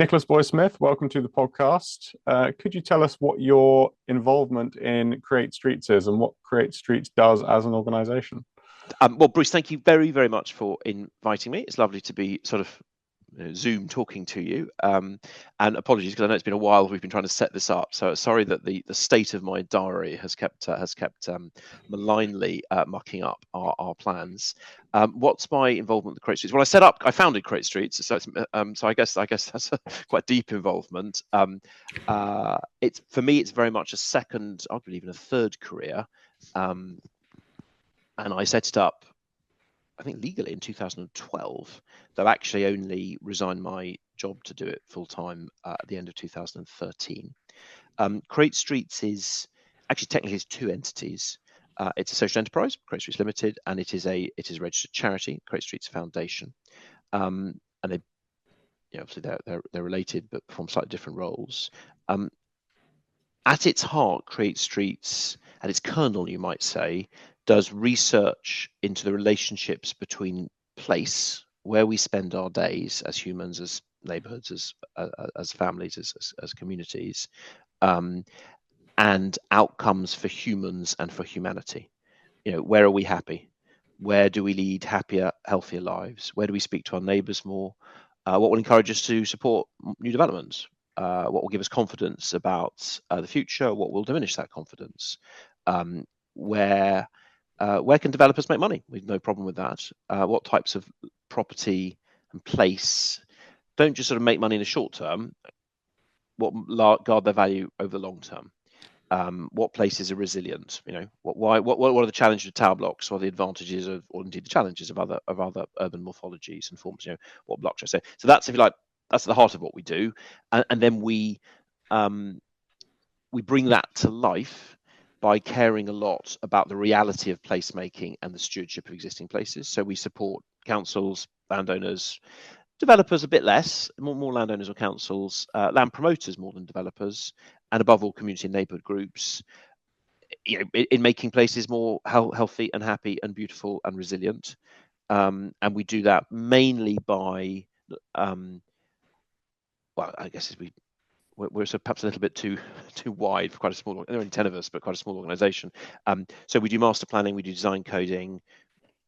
Nicholas Boy-Smith. Welcome to the podcast. Could you tell us what your involvement in Create Streets is and what Create Streets does as an organisation? Well, Bruce, thank you very, very much for inviting me. It's lovely to be sort of Zoom talking to you. And apologies because I know it's been a while. We've been trying to set this up, so sorry that the state of my diary has kept malignly mucking up our plans. What's my involvement with Create Streets? Well, I founded Create Streets, so I guess that's a quite deep involvement. It's for me, it's very much a second, arguably even a third career, and I set it up, I think, legally in 2012, though actually only resigned my job to do it full time at the end of 2013. Create Streets is actually technically has two entities. It's a social enterprise, Create Streets Limited, and it is a registered charity, Create Streets Foundation. And they, obviously they're related, but perform slightly different roles. At its heart, Create Streets, at its kernel, you might say, does research into the relationships between place, where we spend our days as humans, as neighborhoods, as families, as communities, and outcomes for humans and for humanity. Where are we happy? Where do we lead happier, healthier lives? Where do we speak to our neighbors more? What will encourage us to support new developments? What will give us confidence about the future? What will diminish that confidence? Where can developers make money? We've no problem with that. What types of property and place don't just sort of make money in the short term? What guard their value over the long term? What places are resilient? What are the challenges of tower blocks? What are the advantages of, or indeed the challenges of other urban morphologies and forms? What blocks I say. So that's, if you like, that's the heart of what we do, and then we bring that to life by caring a lot about the reality of placemaking and the stewardship of existing places. So we support councils, landowners, developers a bit less, more landowners or councils, land promoters more than developers, and above all, community and neighbourhood groups, in making places more healthy and happy and beautiful and resilient. And we do that mainly by, well, I guess we're sort of perhaps a little bit too wide for quite a small. There are only 10 of us, but quite a small organisation. So we do master planning, we do design coding.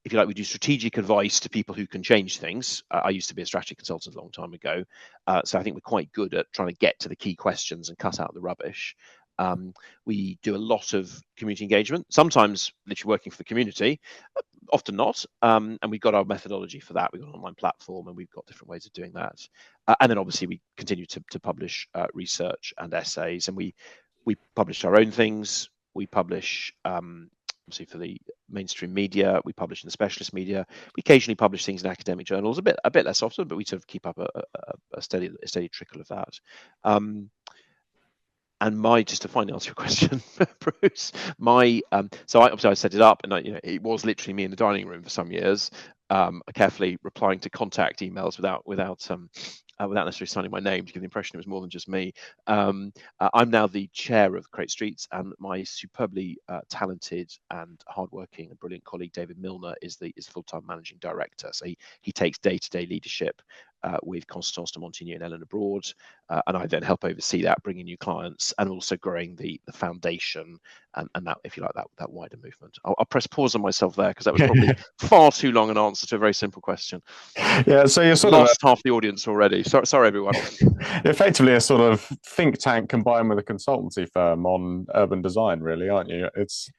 If you like, we do strategic advice to people who can change things. I used to be a strategy consultant a long time ago, so I think we're quite good at trying to get to the key questions and cut out the rubbish. We do a lot of community engagement, sometimes literally working for the community, often not. And we've got our methodology for that. We've got an online platform and we've got different ways of doing that. And then obviously we continue to publish research and essays, and we publish our own things. We publish, obviously for the mainstream media, we publish in the specialist media. We occasionally publish things in academic journals, a bit less often, but we sort of keep up a steady trickle of that. And just to finally answer your question, Bruce, so I set it up, and it was literally me in the dining room for some years, carefully replying to contact emails without necessarily signing my name to give the impression it was more than just me. I'm now the chair of Create Streets, and my superbly talented and hardworking and brilliant colleague David Milner is full-time managing director. So he takes day-to-day leadership with Constance de Montigny and Ellen Abroad, and I then help oversee that, bringing new clients and also growing the foundation and that, if you like, that wider movement. I'll press pause on myself there because that was probably far too long an answer to a very simple question. Yeah, so you're sort lost half the audience already. Sorry, everyone. Effectively, a sort of think tank combined with a consultancy firm on urban design, really, aren't you?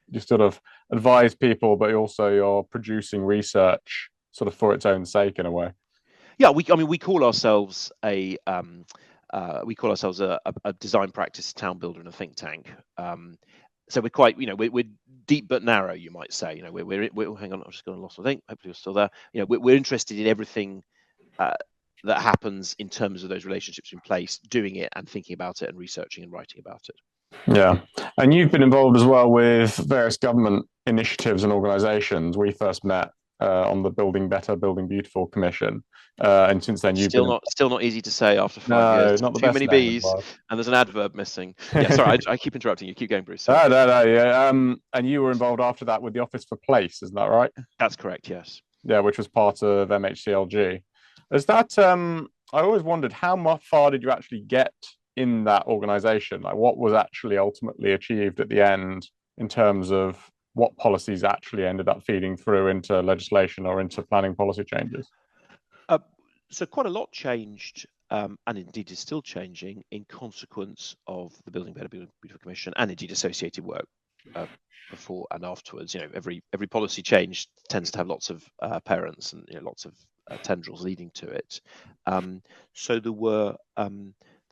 You sort of advise people, but you're producing research sort of for its own sake in a way. Yeah, we call ourselves a design practice town builder and a think tank. So we're quite, we're deep but narrow, you might say. We're hang on, I've just got lost. I think hopefully you're still there. We're interested in everything that happens in terms of those relationships in place, doing it and thinking about it and researching and writing about it. Yeah, and you've been involved as well with various government initiatives and organisations. We first met on the Building Better, Building Beautiful Commission, and since then you've still not easy to say after 5 years. Not the Too best many B's, and there's an adverb missing. Yeah, sorry, I keep interrupting you. Keep going, Bruce. No, yeah. And you were involved after that with the Office for Place, isn't that right? That's correct. Yes. Yeah, which was part of MHCLG. Is that I always wondered how much far did you actually get in that organization? Like what was actually ultimately achieved at the end in terms of what policies actually ended up feeding through into legislation or into planning policy changes? Uh, so quite a lot changed, and indeed is still changing in consequence of the Building Better, Building Beautiful Commission, and indeed associated work before and afterwards. Every policy change tends to have lots of parents and lots of tendrils leading to it. So there've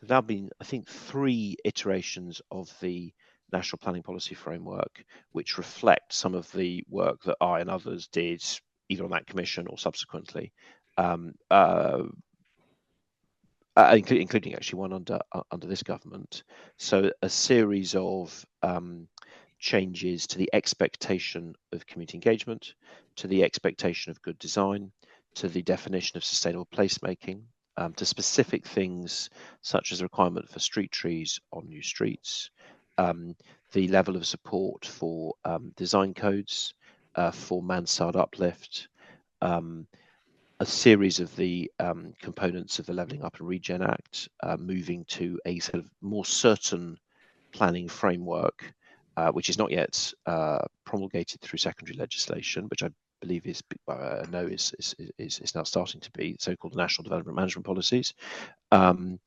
now been, I think, 3 iterations of the National Planning Policy Framework, which reflect some of the work that I and others did either on that commission or subsequently. Including actually one under this government. So a series of changes to the expectation of community engagement, to the expectation of good design, to the definition of sustainable placemaking, to specific things such as the requirement for street trees on new streets, the level of support for design codes, for mansard uplift, a series of the components of the Levelling Up and Regen Act, moving to a sort of more certain planning framework, which is not yet promulgated through secondary legislation, which I believe is now starting to be so-called national development management policies. So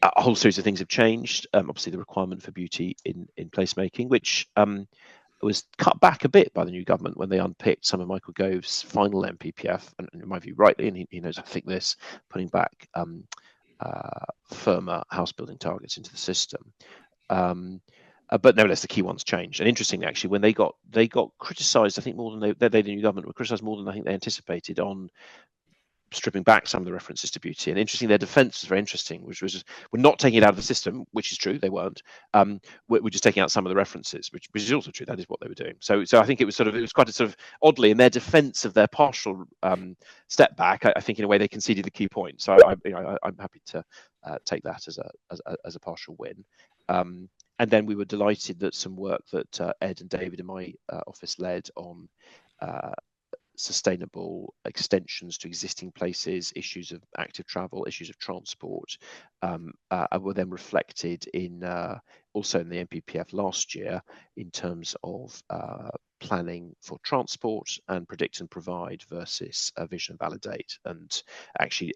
a whole series of things have changed. Obviously, the requirement for beauty in placemaking, which was cut back a bit by the new government when they unpicked some of Michael Gove's final NPPF, and in my view, rightly, and he knows how to think this, putting back firmer house building targets into the system. But nevertheless, the key ones changed. And interestingly, actually, when they got criticised, I think more than the new government were criticised more than I think they anticipated on stripping back some of the references to beauty. And interesting, their defence was very interesting, which was we're not taking it out of the system, which is true, they weren't. We're just taking out some of the references, which is also true. That is what they were doing. So I think it was quite a sort of oddly in their defence of their partial step back. I think in a way they conceded the key point. So I'm happy to take that as a partial win. And then we were delighted that some work that Ed and David in my office led on sustainable extensions to existing places, issues of active travel, issues of transport, were then reflected in also in the NPPF last year in terms of planning for transport and predict and provide versus vision and validate, and actually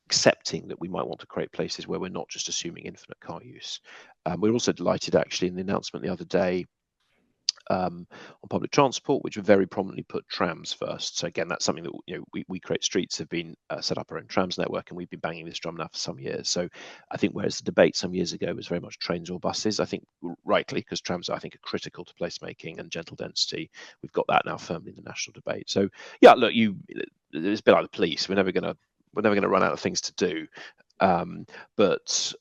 accepting that we might want to create places where we're not just assuming infinite car use. We're also delighted actually in the announcement the other day on public transport, which very prominently put trams first. So again, that's something that we Create Streets have been set up our own trams network, and we've been banging this drum now for some years. So I think whereas the debate some years ago was very much trains or buses, I think rightly, because trams I think are critical to placemaking and gentle density, we've got that now firmly in the national debate. So yeah, look, it's a bit like the police. We're never going to run out of things to do, but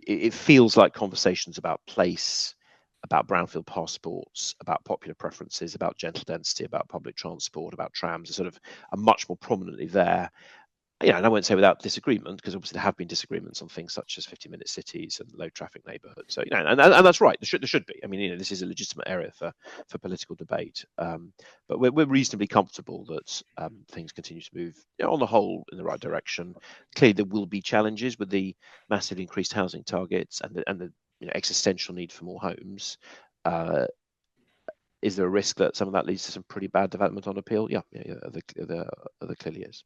it feels like conversations about place, about brownfield passports, about popular preferences, about gentle density, about public transport, about trams are much more prominently there. And I won't say without disagreement, because obviously there have been disagreements on things such as 50-minute cities and low traffic neighbourhoods. So and that's right. There should be. I mean, this is a legitimate area for political debate. But we're reasonably comfortable that things continue to move, on the whole, in the right direction. Clearly, there will be challenges with the massively increased housing targets and the existential need for more homes. Is there a risk that some of that leads to some pretty bad development on appeal? Yeah, there clearly is.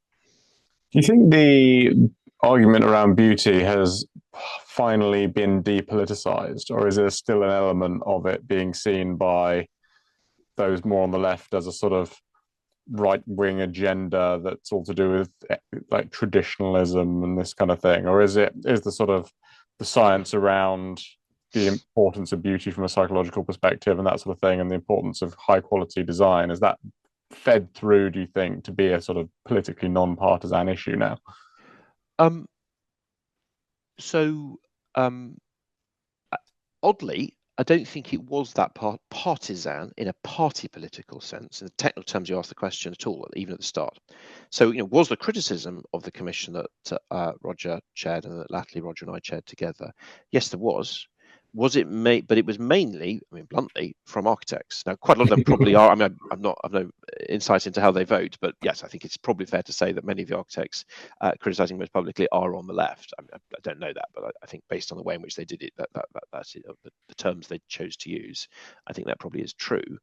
Do you think the argument around beauty has finally been depoliticized, or is there still an element of it being seen by those more on the left as a sort of right-wing agenda that's all to do with like traditionalism and this kind of thing? Or is the sort of the science around the importance of beauty from a psychological perspective and that sort of thing, and the importance of high quality design, is that fed through, do you think, to be a sort of politically non-partisan issue now? Oddly, I don't think it was that partisan in a party political sense. In the technical terms, you asked the question at all, even at the start. So, was the criticism of the commission that Roger chaired and that latterly Roger and I chaired together? Yes, there was. was it made? But it was mainly, I mean, bluntly, from architects. Now, quite a lot of them probably are. I mean, I've no insight into how they vote, but yes, I think it's probably fair to say that many of the architects criticising most publicly are on the left. I don't know that, but I think based on the way in which they did it, that's it, the terms they chose to use, I think that probably is true.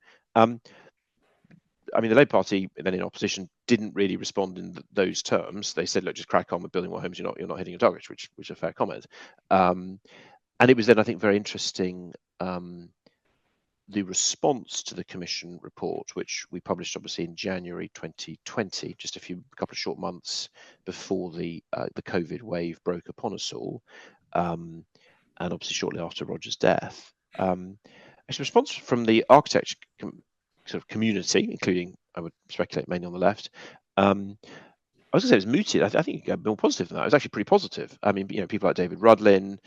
I mean, the Labour Party, then in opposition, didn't really respond in those terms. They said, "Look, just crack on with building more homes. You're not hitting your targets," which is a fair comment. And it was then, I think, very interesting, the response to the Commission report, which we published obviously in January 2020, just a couple of short months before the COVID wave broke upon us all, and obviously shortly after Roger's death. Actually, a response from the architecture sort of community, including, I would speculate, mainly on the left. I was going to say it was mooted. I think more positive than that. It was actually pretty positive. I mean, people like David Rudlin,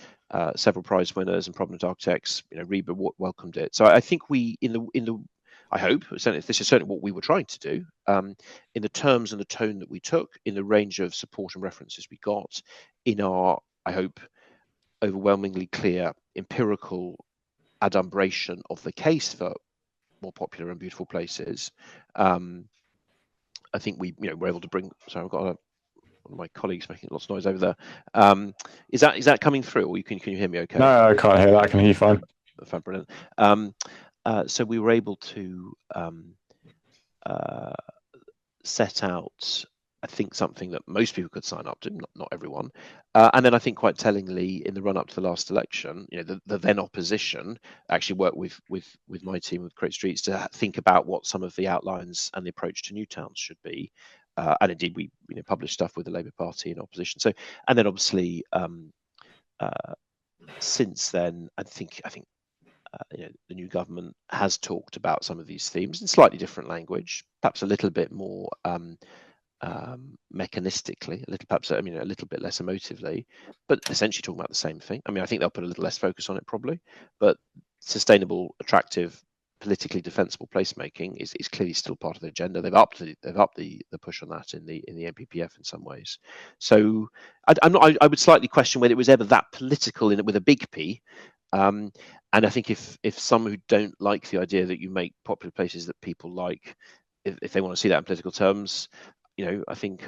several prize winners and prominent architects, Reba welcomed it. So I think we, I hope, certainly, this is certainly what we were trying to do, in the terms and the tone that we took, in the range of support and references we got, in our, I hope, overwhelmingly clear empirical adumbration of the case for more popular and beautiful places. I think we, were able to bring. Sorry, I've got one of my colleagues making lots of noise over there. Is that coming through, or can you hear me okay? No, I can't hear that. I can hear you fine. Brilliant. So we were able to set out, I think, something that most people could sign up to, not everyone. And then I think quite tellingly, in the run up to the last election, the then opposition actually worked with my team with Create Streets to think about what some of the outlines and the approach to new towns should be. And indeed, we published stuff with the Labour Party in opposition. So, and then obviously, since then, I think the new government has talked about some of these themes in slightly different language, perhaps a little bit more mechanistically, a little bit less emotively, but essentially talking about the same thing. I mean, I think they'll put a little less focus on it probably, but sustainable, attractive, politically defensible placemaking is clearly still part of the agenda. They've upped the push on that in the NPPF in some ways. So I would slightly question whether it was ever that political in it with a big P. And I think if some who don't like the idea that you make popular places that people like, if they want to see that in political terms, I think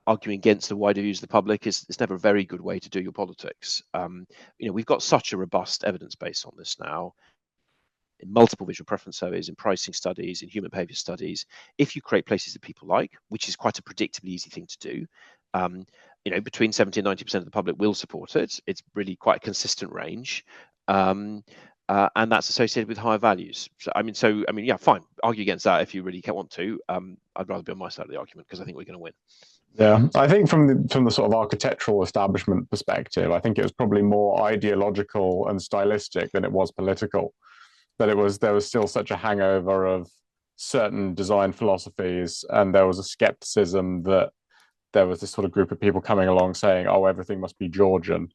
arguing against the wider views of the public is never a very good way to do your politics. We've got such a robust evidence base on this now, in multiple visual preference surveys, in pricing studies, in human behavior studies. If you create places that people like, which is quite a predictably easy thing to do, between 70 and 90% of the public will support it. It's really quite a consistent range. And that's associated with higher values. Yeah, fine. Argue against that if you really want to. I'd rather be on my side of the argument because I think we're going to win. Yeah, I think from the sort of architectural establishment perspective, I think it was probably more ideological and stylistic than it was political. That there was still such a hangover of certain design philosophies, and there was a skepticism that there was this sort of group of people coming along saying, "Oh, everything must be Georgian,"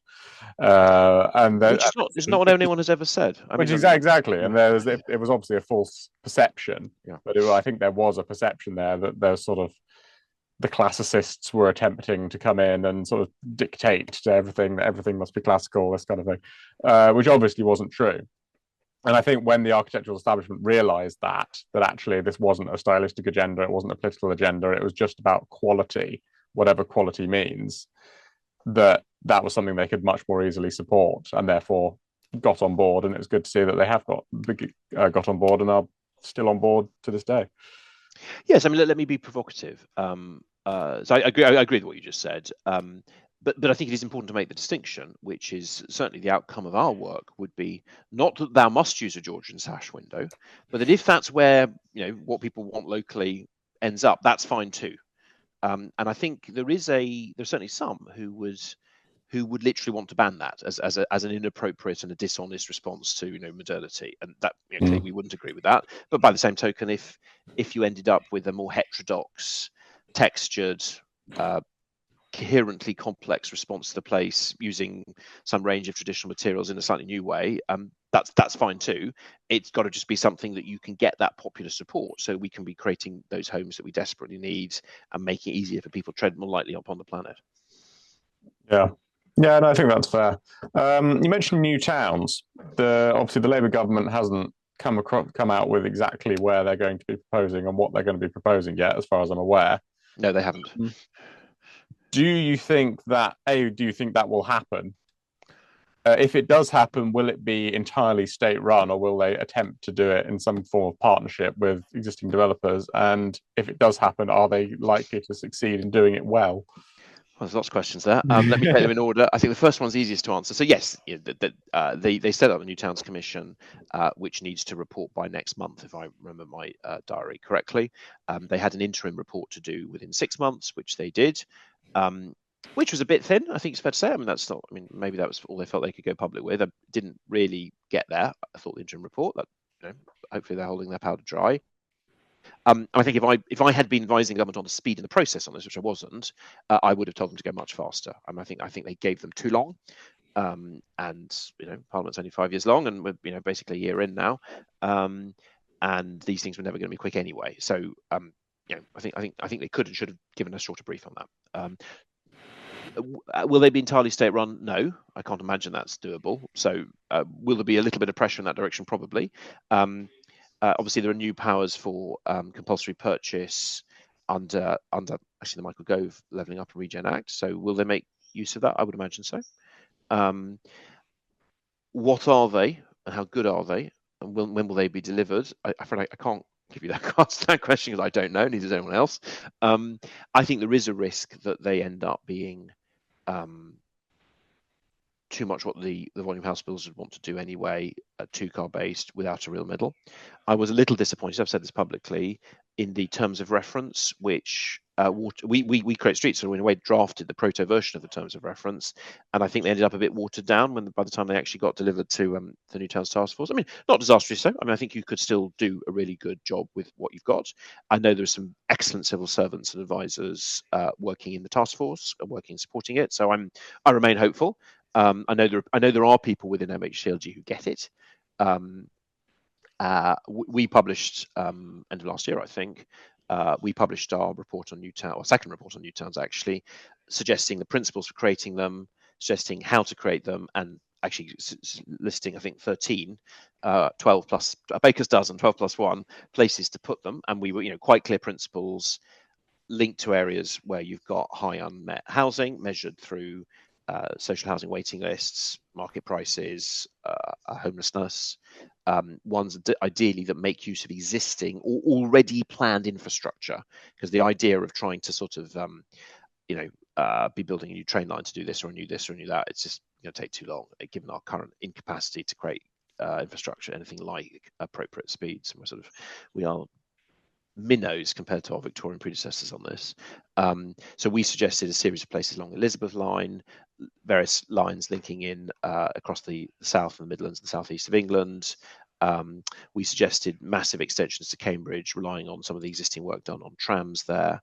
which is not what anyone has ever said. Exactly, and it was obviously a false perception. Yeah. But I think there was a perception there that there's sort of the classicists were attempting to come in and sort of dictate to everything that everything must be classical, this kind of thing, which obviously wasn't true. And I think when the architectural establishment realized that actually this wasn't a stylistic agenda, it wasn't a political agenda, it was just about quality, whatever quality means, that was something they could much more easily support, and therefore got on board. And it was good to see that they have got on board and are still on board to this day. Yes, I mean, let me be provocative. So I agree with what you just said. But I think it is important to make the distinction, which is certainly the outcome of our work would be not that thou must use a Georgian sash window, but that if that's where what people want locally ends up, that's fine too. And I think there's certainly some who would literally want to ban that as an inappropriate and a dishonest response to modernity, and that clearly we wouldn't agree with that. But by the same token, if you ended up with a more heterodox, textured, coherently complex response to the place using some range of traditional materials in a slightly new way, that's fine too. It's got to just be something that you can get that popular support, so we can be creating those homes that we desperately need and making it easier for people to tread more lightly upon the planet. Yeah. Yeah, no, I think that's fair. You mentioned new towns. Obviously the Labour government hasn't come out with exactly where they're going to be proposing and what they're going to be proposing yet, as far as I'm aware. No, they haven't. Do you think that will happen? If it does happen, will it be entirely state run, or will they attempt to do it in some form of partnership with existing developers? And if it does happen, are they likely to succeed in doing it well? Well, there's lots of questions there. Let me take them in order. I think the first one's easiest to answer. So yes, they set up the New Towns Commission, which needs to report by next month, if I remember my diary correctly. They had an interim report to do within 6 months, which they did, which was a bit thin. I think it's fair to say. I mean, that's not. I mean, maybe that was all they felt they could go public with. I didn't really get there. I thought the interim report that, hopefully they're holding their powder dry. I think if I had been advising government on the speed and the process on this, which I wasn't, I would have told them to go much faster. I think they gave them too long, and Parliament's only 5 years long, and we're basically a year in now, and these things were never going to be quick anyway. So I think they could and should have given a shorter brief on that. Will they be entirely state run? No, I can't imagine that's doable. So will there be a little bit of pressure in that direction? Probably. Obviously, there are new powers for compulsory purchase under actually the Michael Gove Levelling Up and Regen Act. So will they make use of that? I would imagine so. What are they and how good are they? And when will they be delivered? I can't give you that question because I don't know, neither does anyone else. I think there is a risk that they end up being too much what the volume house builders would want to do anyway, two-car based without a real middle. I was a little disappointed, I've said this publicly, in the terms of reference, which we Create Streets, so in a way drafted the proto version of the terms of reference, and I think they ended up a bit watered down by the time they actually got delivered to the New Towns Task Force. I mean, not disastrously so. I mean, I think you could still do a really good job with what you've got. I know there's some excellent civil servants and advisors working in the task force, working supporting it, so I remain hopeful. I know there are people within MHCLG who get it. We published end of last year, I think. We published our report on new towns, or second report on new towns, actually, suggesting the principles for creating them, suggesting how to create them, and actually listing, I think, 13, 12 plus a baker's dozen, 12 plus one places to put them, and we were, quite clear principles linked to areas where you've got high unmet housing, measured through social housing waiting lists, market prices, homelessness, ones ideally that make use of existing or already planned infrastructure, because the idea of trying to sort of be building a new train line to do this or a new this or a new that, it's just going to take too long given our current incapacity to create infrastructure anything like appropriate speeds. And we are minnows compared to our Victorian predecessors on this. So we suggested a series of places along the Elizabeth line, various lines linking in across the south and the Midlands and the southeast of England. We suggested massive extensions to Cambridge, relying on some of the existing work done on trams there.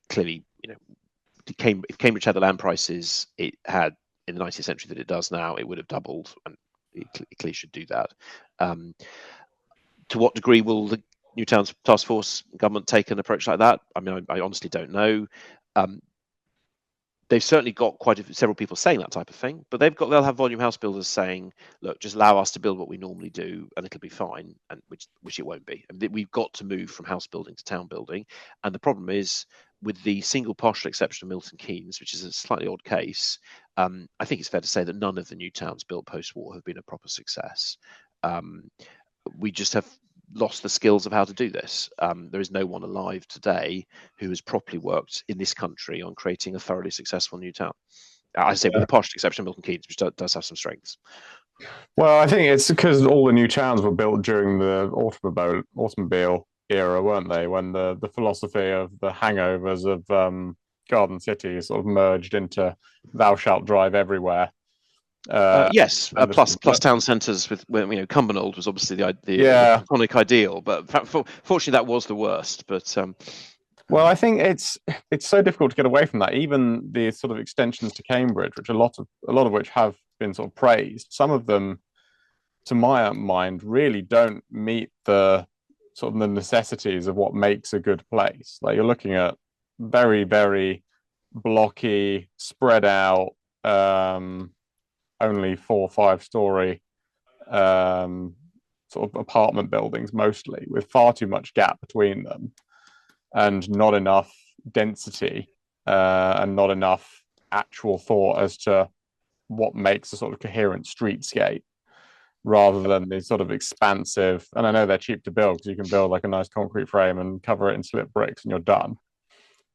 Clearly, if Cambridge had the land prices it had in the 19th century that it does now, it would have doubled, and it clearly should do that. To what degree will the New Towns Task Force government take an approach like that? I mean, I honestly don't know. They've certainly got several people saying that type of thing, but they'll have volume house builders saying, look, just allow us to build what we normally do and it'll be fine, and which it won't be. I mean, we've got to move from house building to town building, and the problem is with the single partial exception of Milton Keynes, which is a slightly odd case. I think it's fair to say that none of the new towns built post-war have been a proper success. We just have lost the skills of how to do this. There is no one alive today who has properly worked in this country on creating a thoroughly successful new town. I say with the partial exception of Milton Keynes, which does have some strengths. Well, I think it's because all the new towns were built during the automobile era, weren't they? When the philosophy of the hangovers of garden cities sort of merged into thou shalt drive everywhere. Yes, plus town centres with Cumbernauld was obviously the iconic ideal, but fortunately that was the worst. But well, I think it's so difficult to get away from that. Even the sort of extensions to Cambridge, which a lot of which have been sort of praised, some of them, to my mind, really don't meet the sort of the necessities of what makes a good place. Like you're looking at very, very blocky, spread out, only 4 or 5 story sort of apartment buildings, mostly with far too much gap between them and not enough density and not enough actual thought as to what makes a sort of coherent streetscape rather than these sort of expansive. And I know they're cheap to build because you can build like a nice concrete frame and cover it in slip bricks and you're done.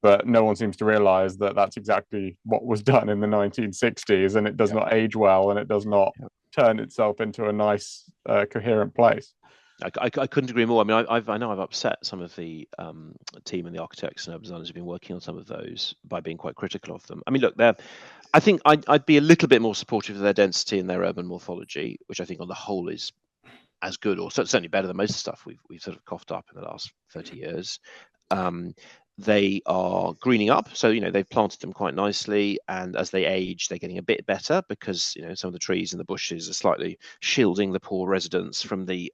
But no one seems to realize that that's exactly what was done in the 1960s, and it does not age well, and it does not turn itself into a nice, coherent place. I couldn't agree more. I mean, I know I've upset some of the team and the architects and urban designers who've been working on some of those by being quite critical of them. I mean, look, I think I'd be a little bit more supportive of their density and their urban morphology, which I think on the whole is as good, or certainly better than most of the stuff we've sort of coughed up in the last 30 years. They are greening up, so they've planted them quite nicely, and as they age they're getting a bit better because some of the trees and the bushes are slightly shielding the poor residents from the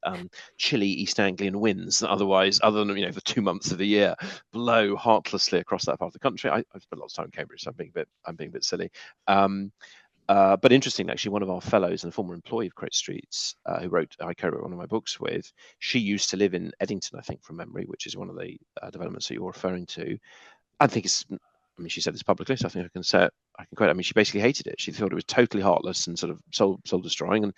chilly East Anglian winds that otherwise, other than the 2 months of the year, blow heartlessly across that part of the country. I've spent a lot of time in Cambridge, so I'm being a bit silly. But interesting, actually, one of our fellows and a former employee of Create Streets, who I co-wrote one of my books with, she used to live in Eddington, I think, from memory, which is one of the developments that you're referring to. I think she said this publicly, so I think I can say it. I can quote. I mean, she basically hated it. She thought it was totally heartless and sort of soul destroying. And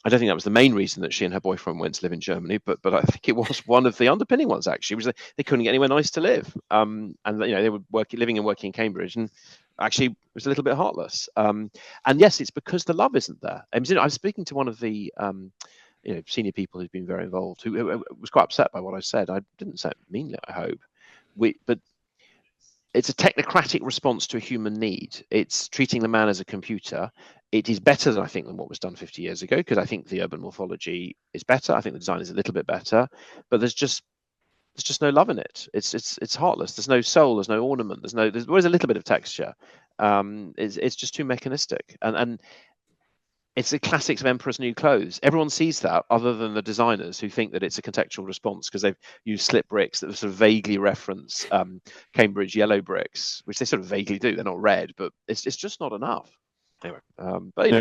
I don't think that was the main reason that she and her boyfriend went to live in Germany, but I think it was one of the underpinning ones. Actually, was they couldn't get anywhere nice to live, and they were living and working in Cambridge, and actually it was a little bit heartless. And yes, it's because the love isn't there. I was speaking to one of the senior people who's been very involved, who was quite upset by what I said. I didn't say it meanly, I hope. But it's a technocratic response to a human need. It's treating the man as a computer. It is better than, I think, than what was done 50 years ago, because I think the urban morphology is better. I think the design is a little bit better, but there's just no love in it. It's heartless. There's no soul. There's no ornament. There's always a little bit of texture. It's just too mechanistic, and it's the classics of Emperor's New Clothes. Everyone sees that, other than the designers, who think that it's a contextual response because they've used slip bricks that sort of vaguely reference Cambridge yellow bricks, which they sort of vaguely do. They're not red, but it's just not enough. Anyway, but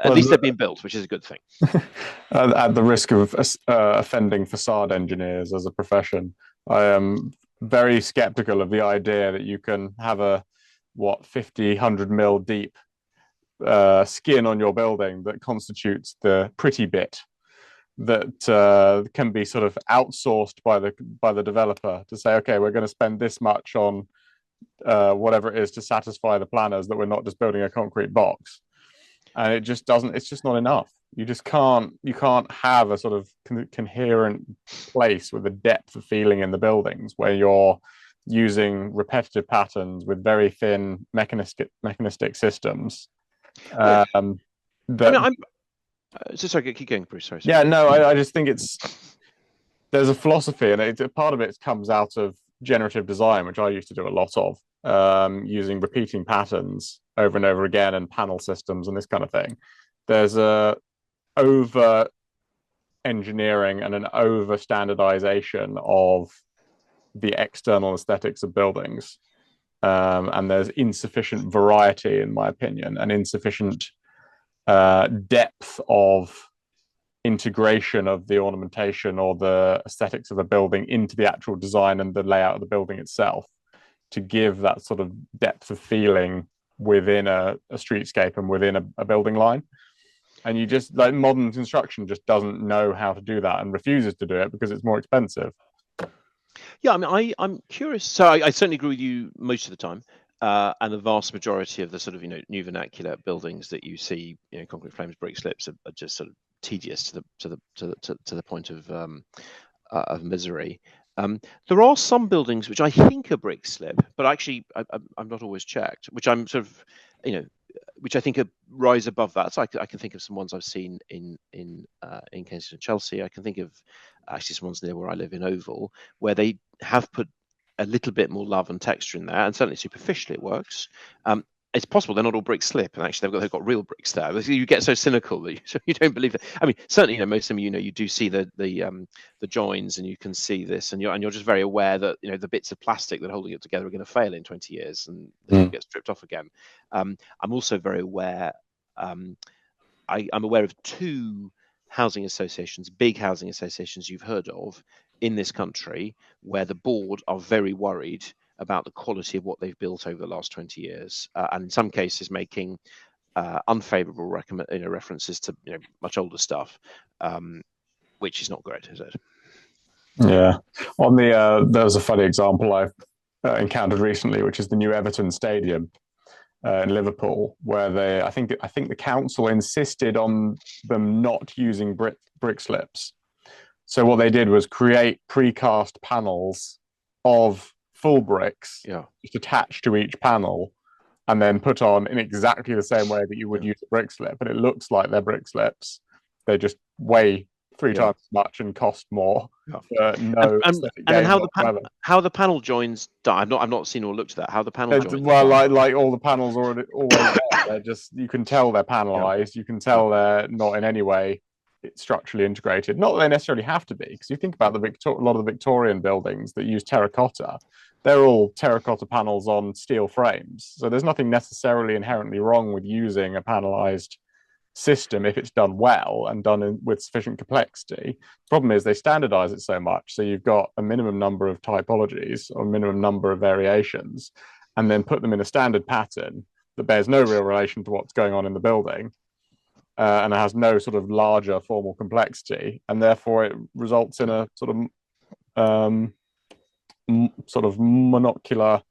at least they're being built, which is a good thing. At the risk of offending facade engineers as a profession, I am very skeptical of the idea that you can have a 50, 100 mil deep skin on your building that constitutes the pretty bit that can be sort of outsourced by the developer to say, okay, we're going to spend this much on whatever it is to satisfy the planners, that we're not just building a concrete box. And it's just not enough. You can't have a sort of coherent place with a depth of feeling in the buildings where you're using repetitive patterns with very thin mechanistic systems. I'm so sorry, keep going, Bruce. Sorry. Yeah, no, I just think there's a philosophy, and part of it comes out of generative design, which I used to do a lot of, using repeating patterns over and over again, and panel systems and this kind of thing. There's a over engineering and an over standardization of the external aesthetics of buildings, and there's insufficient variety, in my opinion, and insufficient depth of integration of the ornamentation or the aesthetics of a building into the actual design and the layout of the building itself, to give that sort of depth of feeling within a streetscape and within a building line. And you just, like, modern construction just doesn't know how to do that and refuses to do it because it's more expensive. Yeah, I mean, I'm curious. So I certainly agree with you most of the time. And the vast majority of the sort of new vernacular buildings that you see, concrete frames, brick slips, are just sort of tedious to the point of misery. There are some buildings which I think are brick slip, but actually I'm not always checked, which I'm sort of which I think rise above that. So I can think of some ones I've seen in Kensington and Chelsea. I can think of actually some ones near where I live in Oval, where they have put a little bit more love and texture in there, and certainly superficially it works. it's possible they're not all bricks slip, and actually they've got real bricks there. You get so cynical that you don't believe that. I mean, certainly, most of them, you do see the joins, and you can see this, and you're just very aware that the bits of plastic that are holding it together are going to fail in 20 years, and they will get stripped off again. I'm also very aware. I'm aware of two housing associations, big housing associations you've heard of in this country, where the board are very worried about the quality of what they've built over the last 20 years, and in some cases making unfavourable references to much older stuff, which is not great, is it? Yeah. On there was a funny example I've encountered recently, which is the new Everton Stadium in Liverpool, where I think the council insisted on them not using brick slips. So what they did was create precast panels of full bricks, just attached to each panel, and then put on in exactly the same way that you would use a brick slip. And it looks like they're brick slips. They just weigh 3 times as much and cost more. No aesthetic gain whatsoever. How the panel joins done. I've not seen or looked at that. How the panel joins. Well, like all the panels always there. They're just, you can tell they're panelized. You can tell they're not in any way structurally integrated. Not that they necessarily have to be, because you think about a lot of the Victorian buildings that use terracotta, they're all terracotta panels on steel frames. So there's nothing necessarily inherently wrong with using a panelized system if it's done well and done with sufficient complexity. The problem is they standardize it so much, so you've got a minimum number of typologies or a minimum number of variations, and then put them in a standard pattern that bears no real relation to what's going on in the building. And it has no sort of larger formal complexity, and therefore it results in a sort of monocular,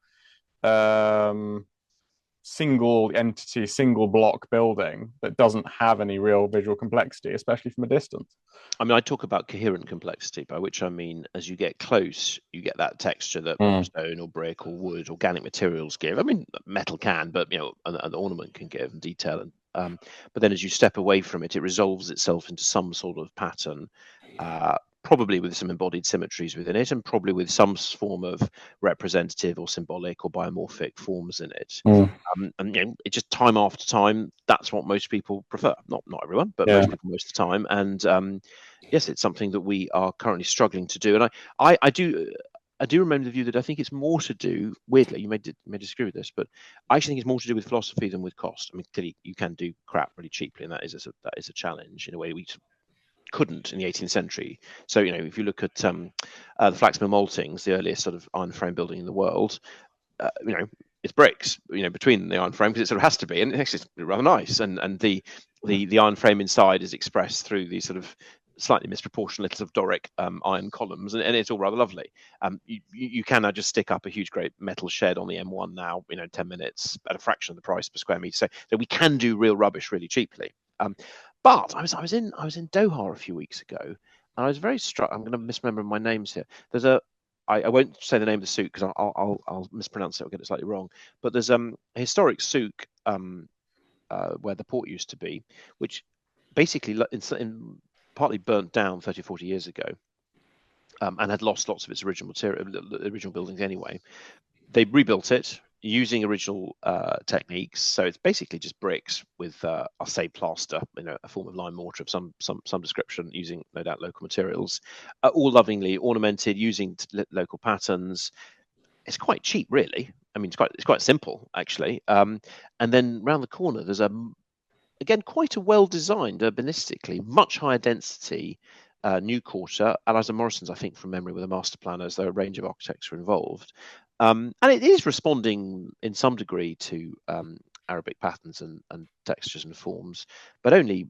single entity, single block building that doesn't have any real visual complexity, especially from a distance. I mean, I talk about coherent complexity, by which I mean, as you get close, you get that texture that stone or brick or wood, organic materials give. I mean, metal can, but an ornament can give, and detail. And but then as you step away from it, it resolves itself into some sort of pattern, probably with some embodied symmetries within it, and probably with some form of representative or symbolic or biomorphic forms in it. And it just time after time, that's what most people prefer. Not everyone, but most people most of the time. And yes, it's something that we are currently struggling to do. And I do remember the view that I think it's more to do, weirdly, you may disagree with this, but I actually think it's more to do with philosophy than with cost. I mean, clearly you can do crap really cheaply, and that is a challenge in a way we couldn't in the 18th century. So, if you look at the Flaxmill Maltings, the earliest sort of iron frame building in the world, it's bricks, between the iron frame, because it sort of has to be, and it's actually rather nice. And the iron frame inside is expressed through these sort of slightly misproportioned little sort of Doric iron columns, and it's all rather lovely. You can now just stick up a huge great metal shed on the M1 now, 10 minutes at a fraction of the price per square meter. So we can do real rubbish really cheaply. But I was in Doha a few weeks ago, and I was very struck. I'm going to misremember my names here. There's I won't say the name of the souk because I'll mispronounce it or get it slightly wrong. But there's a historic souk where the port used to be, which basically in partly burnt down 30 or 40 years ago, and had lost lots of its original material, original buildings anyway. They rebuilt it using original techniques, so it's basically just bricks with I'll say plaster, a form of lime mortar of some description, using no doubt local materials, all lovingly ornamented using local patterns. It's quite cheap, really. I mean, it's quite simple actually. And then round the corner there's again quite a well designed, urbanistically much higher density new quarter, Allies and Morrison's, I think from memory, with a master planners, though a range of architects are involved. And it is responding in some degree to Arabic patterns and textures and forms, but only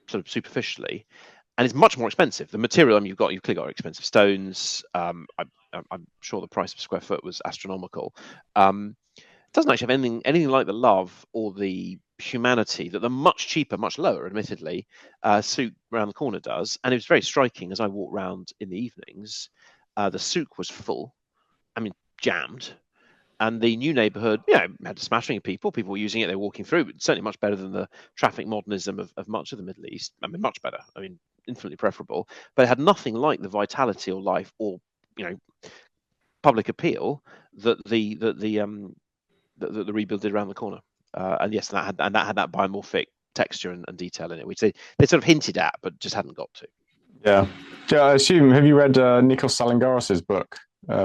sort of superficially. And it's much more expensive. The material, I mean, you've clearly got expensive stones. I'm sure the price per square foot was astronomical. It doesn't actually have anything like the love or the humanity that the much cheaper, much lower, admittedly, souk around the corner does. And it was very striking as I walked around in the evenings. The souk was full. I mean, jammed, and the new neighbourhood, had a smattering of people. People were using it. They were walking through. But certainly much better than the traffic modernism of much of the Middle East. I mean, much better. I mean, infinitely preferable. But it had nothing like the vitality or life or public appeal that the rebuild did around the corner. and yes, that had that biomorphic texture and detail in it, which they sort of hinted at, but just hadn't got to. Yeah. I assume, have you read Nikos Salingaris's book,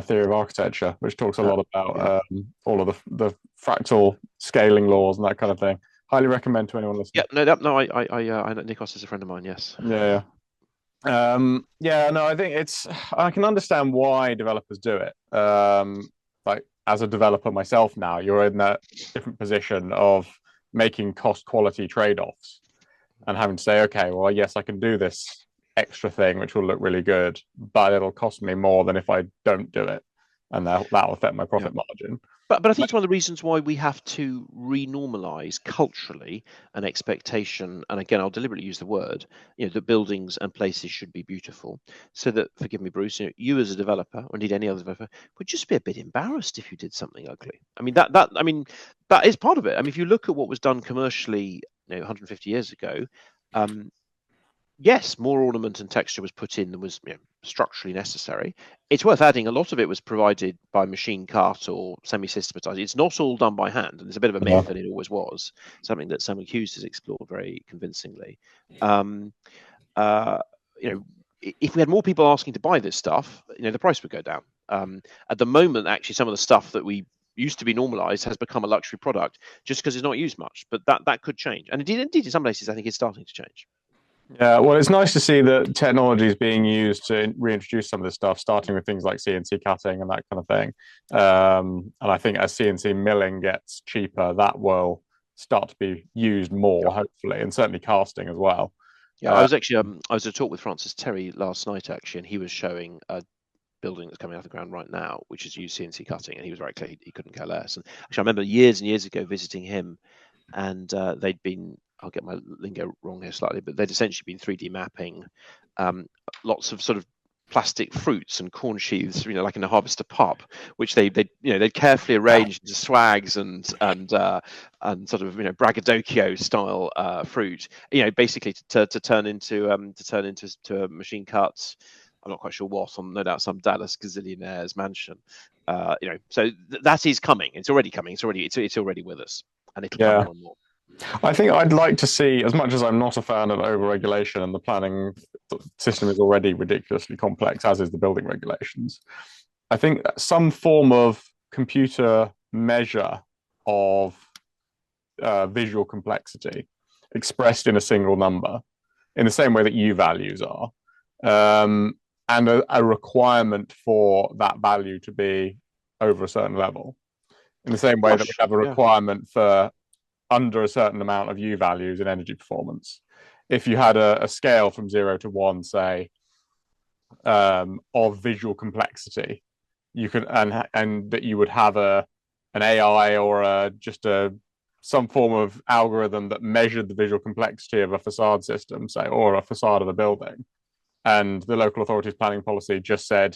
Theory of Architecture, which talks a lot Yeah. about all of the fractal scaling laws and that kind of thing? Highly recommend to anyone Yeah, listening. I know Nikos is a friend of mine. Yes. Yeah, yeah, no, I think I can understand why developers do it. Like as a developer myself now, you're in that different position of making cost quality trade-offs and having to say, okay, well, yes, I can do this extra thing, which will look really good, but it'll cost me more than if I don't do it. And that'll affect my Yeah. profit margin. But I think it's one of the reasons why we have to renormalize culturally an expectation, and again, I'll deliberately use the word, that buildings and places should be beautiful, so that, forgive me, Bruce, you as a developer, or indeed any other developer, would just be a bit embarrassed if you did something ugly. I mean, that is part of it. I mean, if you look at what was done commercially, 150 years ago, yes, more ornament and texture was put in than was structurally necessary. It's worth adding a lot of it was provided by machine cut or semi-systematized. It's not all done by hand, and it's a bit of a Yeah. myth, and it always was something that Samuel Hughes has explored very convincingly. Um, if we had more people asking to buy this stuff, the price would go down. At the moment, actually, some of the stuff that we used to be normalized has become a luxury product just because it's not used much. But that could change, and indeed, in some places, I think it's starting to change. Yeah, well, it's nice to see that technology is being used to reintroduce some of this stuff, starting with things like CNC cutting and that kind of thing. And I think as CNC milling gets cheaper, that will start to be used more, hopefully, and certainly casting as well. Yeah, I was actually I was at a talk with Francis Terry last night actually, and he was showing a building that's coming out of the ground right now, which is used CNC cutting, and he was very clear he couldn't care less. And actually, I remember years and years ago visiting him, and they'd been, I'll get my lingo wrong here slightly, but they'd essentially been 3D mapping lots of sort of plastic fruits and corn sheaths, like in a harvester pub, which they'd carefully arranged into swags and sort of braggadocio style fruit, basically to turn into machine cuts. I'm not quite sure what, on no doubt some Dallas gazillionaire's mansion. So that is coming. It's already coming. It's already with us, and it'll come Yeah, more and more. I think I'd like to see, as much as I'm not a fan of overregulation and the planning system is already ridiculously complex, as is the building regulations. I think some form of computer measure of visual complexity expressed in a single number, in the same way that U values are, and a requirement for that value to be over a certain level, in the same way that we Gosh, have a yeah. requirement for under a certain amount of U values in energy performance. If you had a scale from 0 to 1, say, of visual complexity, you could and that you would have an AI or just some form of algorithm that measured the visual complexity of a facade system, say, or a facade of a building, and the local authority's planning policy just said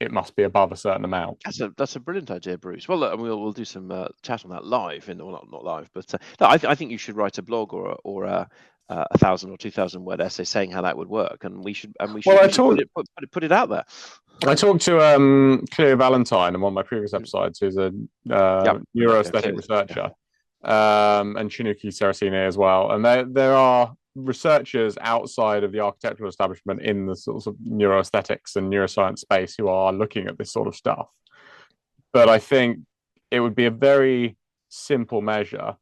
it must be above a certain amount. That's a brilliant idea, Bruce. Well, look, we'll do some chat on that live, or not live, but no, I think you should write a blog or a 1,000 or 2,000 word essay saying how that would work, and we should Well, put it out there. I talked to Cleo Valentine in one of my previous episodes, who's a neuroaesthetic researcher, and Chinuki Saraceni as well. And there are researchers outside of the architectural establishment in the sorts of neuroaesthetics and neuroscience space who are looking at this sort of stuff. But I think it would be a very simple measure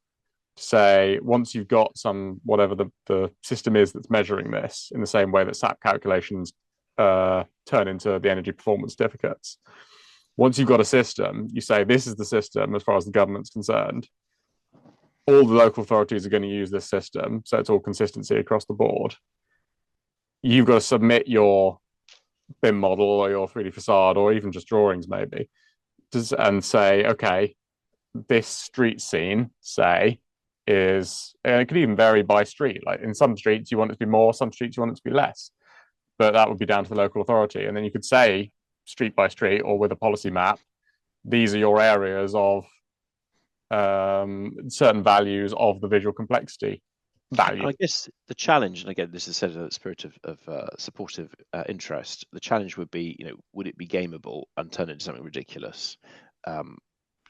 to say, once you've got whatever the system is that's measuring this, in the same way that SAP calculations turn into the energy performance certificates. Once you've got a system, you say, this is the system as far as the government's concerned. All the local authorities are going to use this system, so it's all consistency across the board. You've got to submit your BIM model or your 3D facade, or even just drawings maybe, and say, okay, this street scene, say, is, and it could even vary by street. Like in some streets you want it to be more, some streets you want it to be less, but that would be down to the local authority. And then you could say, street by street or with a policy map, these are your areas of certain values of the visual complexity value. And I guess the challenge, and again, this is said in the spirit of supportive interest. The challenge would be, would it be gameable and turn into something ridiculous?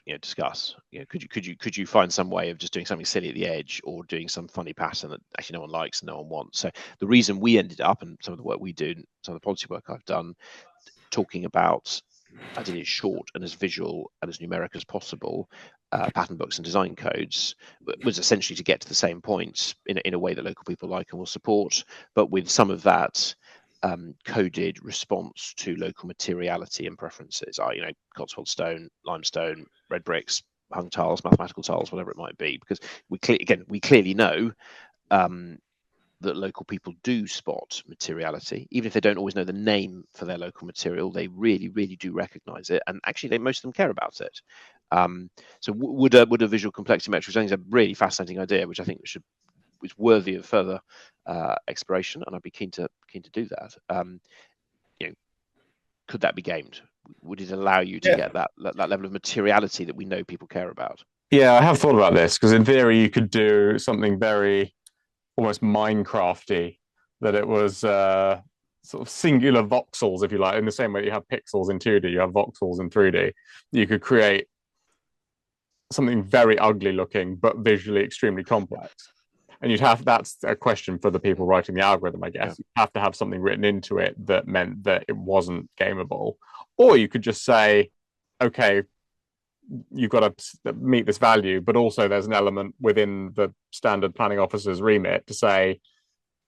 discuss. Could you find some way of just doing something silly at the edge, or doing some funny pattern that actually no one likes and no one wants? So the reason we ended up, and some of the work we do, some of the policy work I've done, talking about, I did it short and as visual and as numeric as possible, pattern books and design codes, was essentially to get to the same points in a way that local people like and will support, but with some of that coded response to local materiality and preferences, Cotswold stone, limestone, red bricks, hung tiles, mathematical tiles, whatever it might be, because we clearly know that local people do spot materiality, even if they don't always know the name for their local material. They really, really do recognise it, and actually, most of them care about it. So, would a visual complexity metric? I think is a really fascinating idea, which I think is worthy of further exploration, and I'd be keen to do that. Could that be gamed? Would it allow you to get that level of materiality that we know people care about? Yeah, I have thought about this, because in theory you could do something very almost Minecrafty, that it was sort of singular voxels, if you like, in the same way that you have pixels in 2D, you have voxels in 3D. You could create something very ugly looking, but visually extremely complex. And that's a question for the people writing the algorithm, I guess. You have to have something written into it that meant that it wasn't gameable. Or you could just say, okay, you've got to meet this value, but also there's an element within the standard planning officer's remit to say,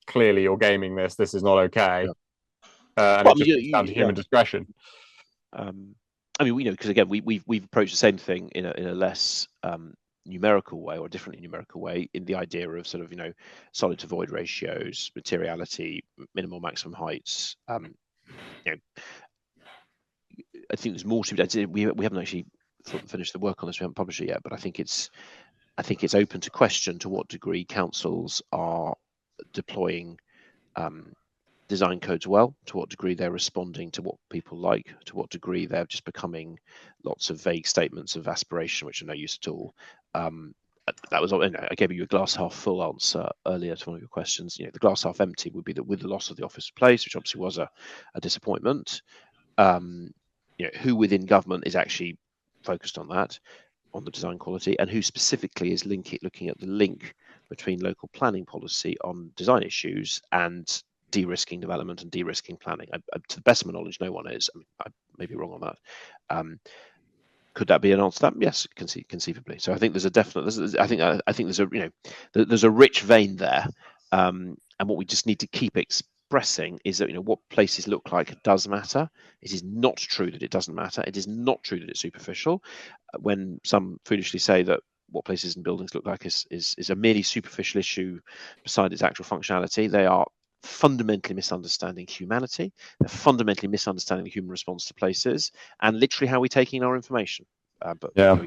clearly you're gaming this. This is not okay, and it just comes down to human discretion. Because again, we've approached the same thing in a less numerical way, or a differently numerical way, in the idea of sort of solid to void ratios, materiality, minimal maximum heights. I think there's more to be done. We haven't actually finished the work on this. We haven't published it yet, but I think it's open to question to what degree councils are deploying design codes well, to what degree they're responding to what people like, to what degree they're just becoming lots of vague statements of aspiration, which are no use at all. That was, I gave you a glass half full answer earlier to one of your questions. The glass half empty would be that with the loss of the office place, which obviously was a disappointment, who within government is actually focused on that, on the design quality, and who specifically is looking at the link between local planning policy on design issues and de-risking development and de-risking planning. To the best of my knowledge, no one is. I may be wrong on that. Could that be an answer to that? Yes, conceivably. So I think there's a definite. I think there's a rich vein there, and what we just need to keep expressing is that what places look like does matter. It is not true that it doesn't matter. It is not true that it's superficial. When some foolishly say that what places and buildings look like is a merely superficial issue beside its actual functionality, they are fundamentally misunderstanding humanity. They're fundamentally misunderstanding the human response to places and literally how we take in our information. No,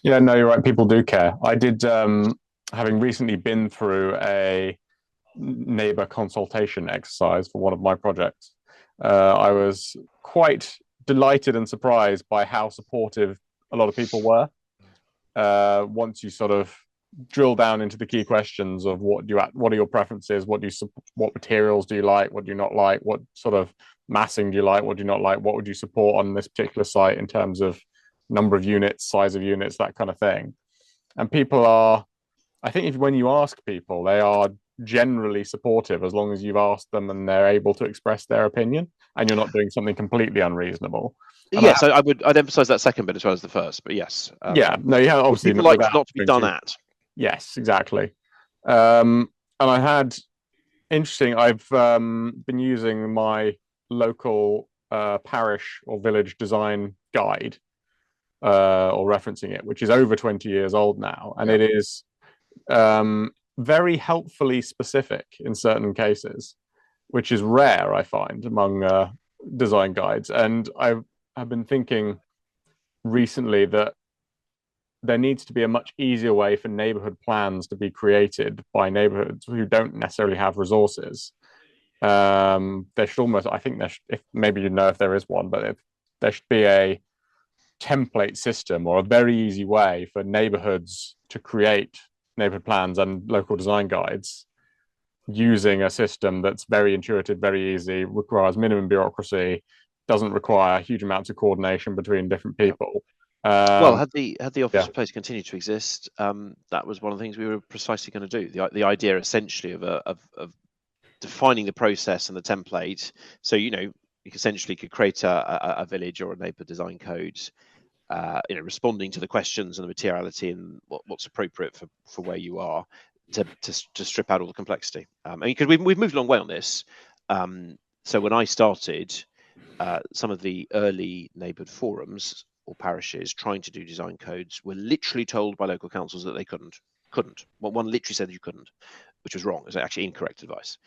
you're right. People do care. I did, having recently been through a neighbor consultation exercise for one of my projects, I was quite delighted and surprised by how supportive a lot of people were. Once you sort of drill down into the key questions of what are your preferences, what materials do you like, what do you not like, what sort of massing do you like, what do you not like, what would you support on this particular site in terms of number of units, size of units, that kind of thing. And people are, I think when you ask people, they are generally supportive, as long as you've asked them and they're able to express their opinion and you're not doing something completely unreasonable. Yes, I'd emphasize that second bit as well as the first, but yes. You have obviously people like not to be done at. Yes, exactly. And I had I've been using my local parish or village design guide, or referencing it, which is over 20 years old now, and it is very helpfully specific in certain cases, which is rare, I find, among design guides. And I've been thinking recently that there needs to be a much easier way for neighborhood plans to be created by neighborhoods who don't necessarily have resources. There should almost, I think if maybe if there is one, but there should be a template system or a very easy way for neighborhoods to create neighborhood plans and local design guides using a system that's very intuitive, very easy, requires minimum bureaucracy, doesn't require huge amounts of coordination between different people, Well, Um, had the office yeah, place continued to exist, that was one of the things we were precisely going to do. The idea essentially of defining the process and the template. So you essentially could create a village or a neighbour design code, responding to the questions and the materiality and what's appropriate for where you are, to strip out all the complexity. Because we've moved a long way on this. So when I started, some of the early neighbourhood forums or parishes trying to do design codes were literally told by local councils that they couldn't. Well, one literally said you couldn't, which was wrong. It was actually incorrect advice.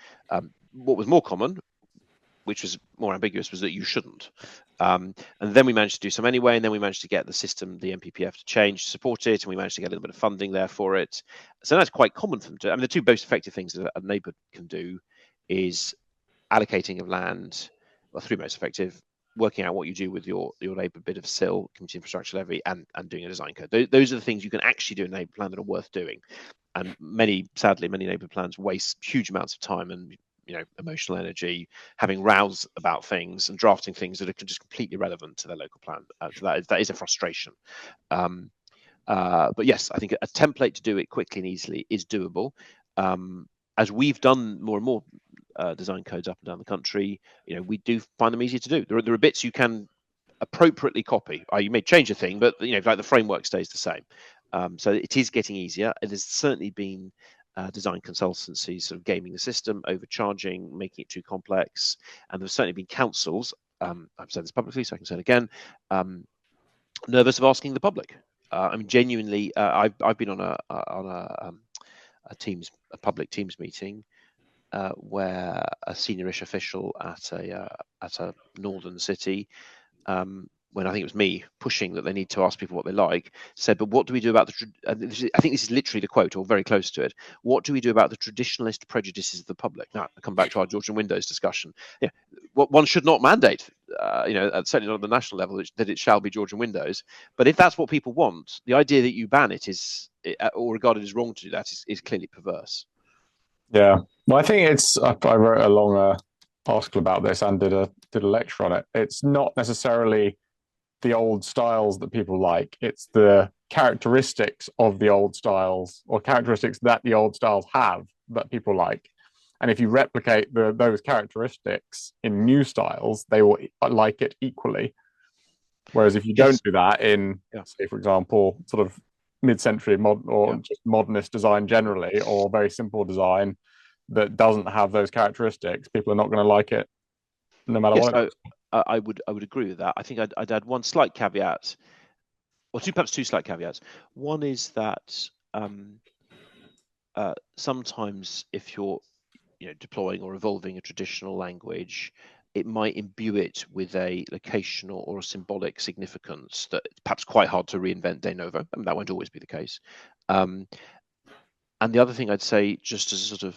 What was more common, which was more ambiguous, was that you shouldn't. And then we managed to do some anyway, and then we managed to get the system, the MPPF, to change, to support it, and we managed to get a little bit of funding there for it. So that's quite common for them to. I mean, the two most effective things that a neighbour can do is allocating of land. Well, three most effective: working out what you do with your neighbour bit of SIL, community infrastructure levy, and doing a design code. Those are the things you can actually do in a neighbour plan that are worth doing. And sadly, many neighbour plans waste huge amounts of time and emotional energy having rows about things and drafting things that are just completely irrelevant to their local plan. So that is a frustration. But yes, I think a template to do it quickly and easily is doable. As we've done more and more design codes up and down the country, we do find them easier to do. There are bits you can appropriately copy. You may change a thing, but like the framework stays the same. So it is getting easier. It has certainly been design consultancies sort of gaming the system, overcharging, making it too complex, and there's certainly been councils. I've said this publicly, so I can say it again. Nervous of asking the public. I mean, genuinely, I've been on a public Teams meeting where a seniorish official at a northern city, when I think it was me pushing that they need to ask people what they like, said, but what do we do about I think this is literally the quote, or very close to it. What do we do about the traditionalist prejudices of the public? Now, I come back to our Georgian windows discussion. Yeah, what one should not mandate, certainly not at the national level, that it shall be Georgian windows. But if that's what people want, the idea that you ban it or regarded as wrong to do that is clearly perverse. yeah. Well, I think I wrote a long article about this and did a lecture on it. It's not necessarily the old styles that people like. It's the characteristics of the old styles, or characteristics that the old styles have, that people like. And if you replicate those characteristics in new styles, they will like it equally. Whereas if you don't Yes. do that in, Yeah. say, for example, sort of mid-century or Yeah. just modernist design generally, or very simple design that doesn't have those characteristics, people are not going to like it no matter Yes. what it is. I would agree with that. I think I'd add one slight caveat, or perhaps two slight caveats. One is that sometimes if you're deploying or evolving a traditional language, it might imbue it with a locational or a symbolic significance that it's perhaps quite hard to reinvent de novo. I mean, that won't always be the case. And the other thing I'd say, just as a sort of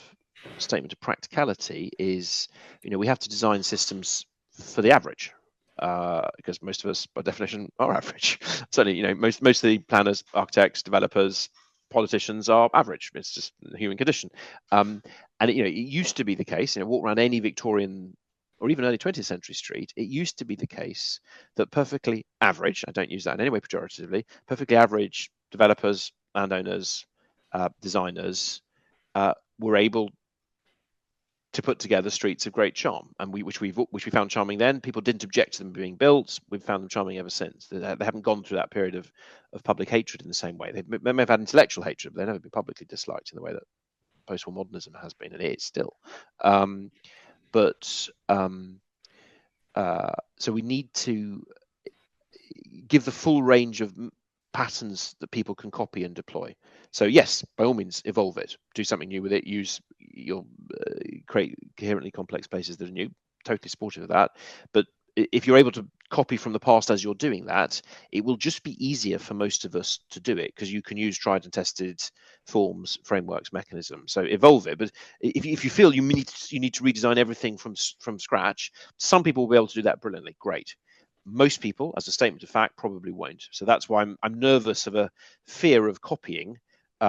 statement of practicality, is we have to design systems for the average. Because most of us, by definition, are average. Certainly, most of the planners, architects, developers, politicians are average. It's just the human condition. And it used to be the case. Walk around any Victorian or even early 20th century street, it used to be the case that perfectly average, I don't use that in any way pejoratively, perfectly average developers, landowners, designers were able to put together streets of great charm, and which we found charming then. People didn't object to them being built. We've found them charming ever since. They haven't gone through that period of public hatred in the same way. They may have had intellectual hatred, but they've never been publicly disliked in the way that post-war modernism has been, and it is still. So we need to give the full range of patterns that people can copy and deploy. So yes, by all means, evolve it, do something new with it, create coherently complex spaces that are new. Totally supportive of that. But if you're able to copy from the past as you're doing that, it will just be easier for most of us to do it because you can use tried and tested forms, frameworks, mechanisms. So evolve it. But if you feel you need to redesign everything from scratch, some people will be able to do that brilliantly. Great. Most people, as a statement of fact, probably won't. So that's why I'm nervous of a fear of copying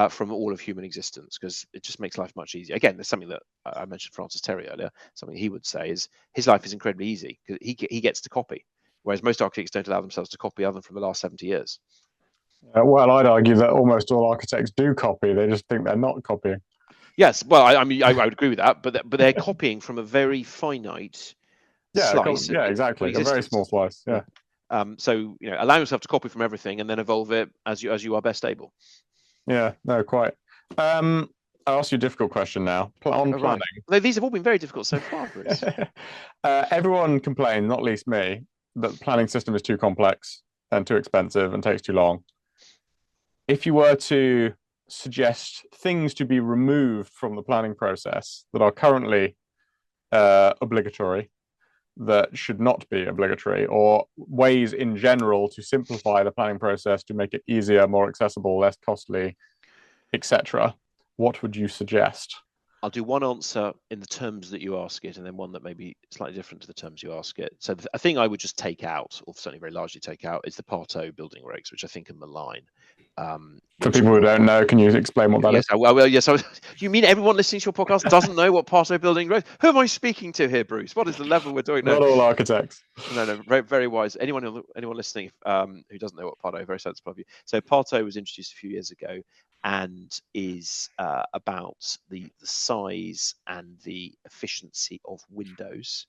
from all of human existence, because it just makes life much easier. Again, there's something that I mentioned Francis Terry earlier. Something he would say is his life is incredibly easy because he gets to copy. whereas most architects don't allow themselves to copy other than from the last 70 years. Well, I'd argue that almost all architects do copy. They just think they're not copying. Yes, well, I mean, I would agree with that, but they're copying from a very finite slice. Yeah, exactly. A very small slice. Yeah. So allow yourself to copy from everything and then evolve it as you are best able. Yeah. No, quite. I'll ask you a difficult question now on planning. Right. No, these have all been very difficult so far, Bruce. Everyone complains, not least me, that the planning system is too complex and too expensive and takes too long. If you were to suggest things to be removed from the planning process that are currently obligatory, that should not be obligatory, or ways in general to simplify the planning process to make it easier, more accessible, less costly, etc., what would you suggest? I'll do one answer in the terms that you ask it, and then one that may be slightly different to the terms you ask it. So a thing I would just take out, or certainly very largely take out, is the Part O building regs, which I think are malign. For people who don't know, can you explain what that is? Yes. You mean everyone listening to your podcast doesn't know what Part O building regs? Who am I speaking to here, Bruce? What is the level we're doing? Not all architects. No, very, very wise. Anyone listening who doesn't know what Part O, very sensible of you. So Part O was introduced a few years ago and is about the size and the efficiency of windows.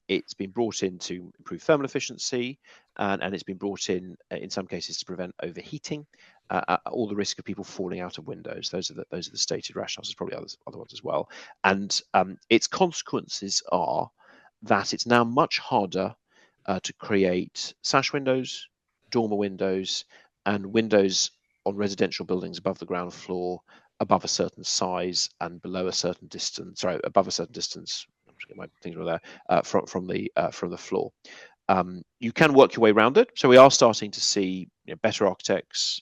It's been brought in to improve thermal efficiency, and it's been brought in some cases to prevent overheating. All the risk of people falling out of windows. Those are the stated rationales. There's probably other ones as well. And its consequences are that it's now much harder to create sash windows, dormer windows, and windows on residential buildings above the ground floor, above a certain size and below a certain distance. Sorry, above a certain distance. I'm just getting my things right there from the floor. You can work your way around it. So we are starting to see better architects,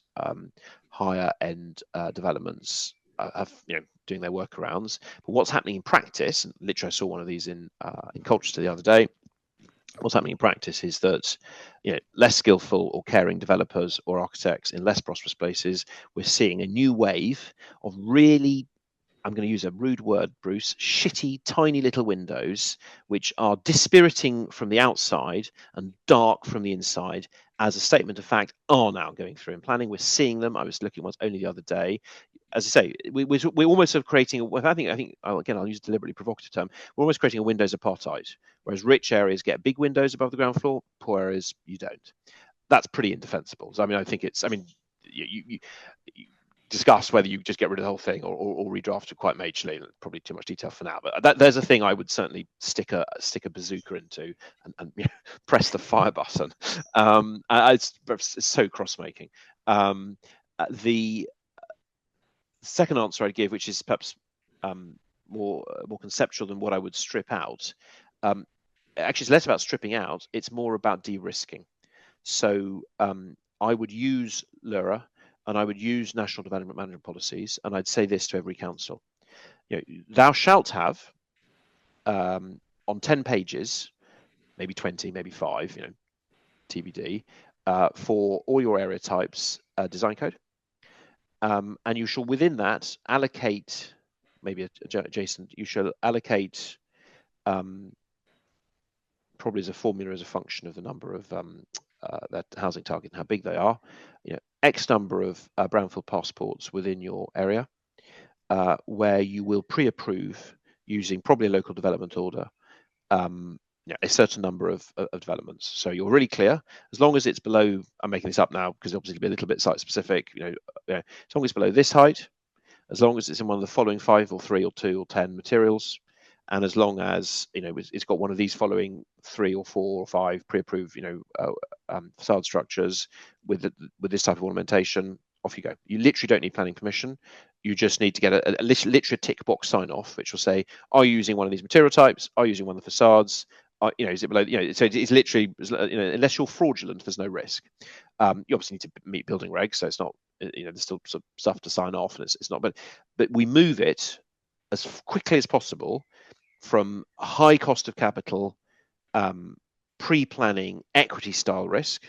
higher end developments doing their workarounds. But what's happening in practice, and literally I saw one of these in Colchester the other day. What's happening in practice is that less skillful or caring developers or architects in less prosperous places, we're seeing a new wave of really, I'm going to use a rude word, Bruce, shitty, tiny little windows, which are dispiriting from the outside and dark from the inside, as a statement of fact, are now going through in planning. We're seeing them. I was looking once only the other day. As I say, we're almost sort of creating. I think again, I'll use a deliberately provocative term. We're almost creating a windows apartheid, whereas rich areas get big windows above the ground floor, poor areas you don't. That's pretty indefensible. So, I mean, I think it's. I mean, you discuss whether you just get rid of the whole thing or redraft it quite majorly. Probably too much detail for now, but there's a thing I would certainly stick a bazooka into and press the fire button. It's so cross-making. The second answer I'd give, which is perhaps more conceptual than what I would strip out. Actually, it's less about stripping out. It's more about de-risking. So I would use LURA and I would use national development management policies, and I'd say this to every council: thou shalt have on 10 pages, maybe 20, maybe 5, TBD, for all your area types, design code. And you shall within that allocate, maybe adjacent, you shall allocate probably as a formula, as a function of the number of that housing target and how big they are, X number of brownfield passports within your area, where you will pre-approve using probably a local development order a certain number of developments. So you're really clear, as long as it's below, I'm making this up now because obviously it'll be a little bit site specific, as long as it's below this height, as long as it's in one of the following 5 or 3 or 2 or 10 materials, and as long as it's got one of these following 3 or 4 or 5 pre-approved facade structures with this type of ornamentation, off you go. You literally don't need planning permission. You just need to get a literally a tick box sign off, which will say, are you using one of these material types? Are you using one of the facades? Is it below? So it's literally, unless you're fraudulent, there's no risk. You obviously need to meet building regs, so it's not, there's still some stuff to sign off, and it's not. But we move it as quickly as possible from high cost of capital, pre-planning, equity style risk,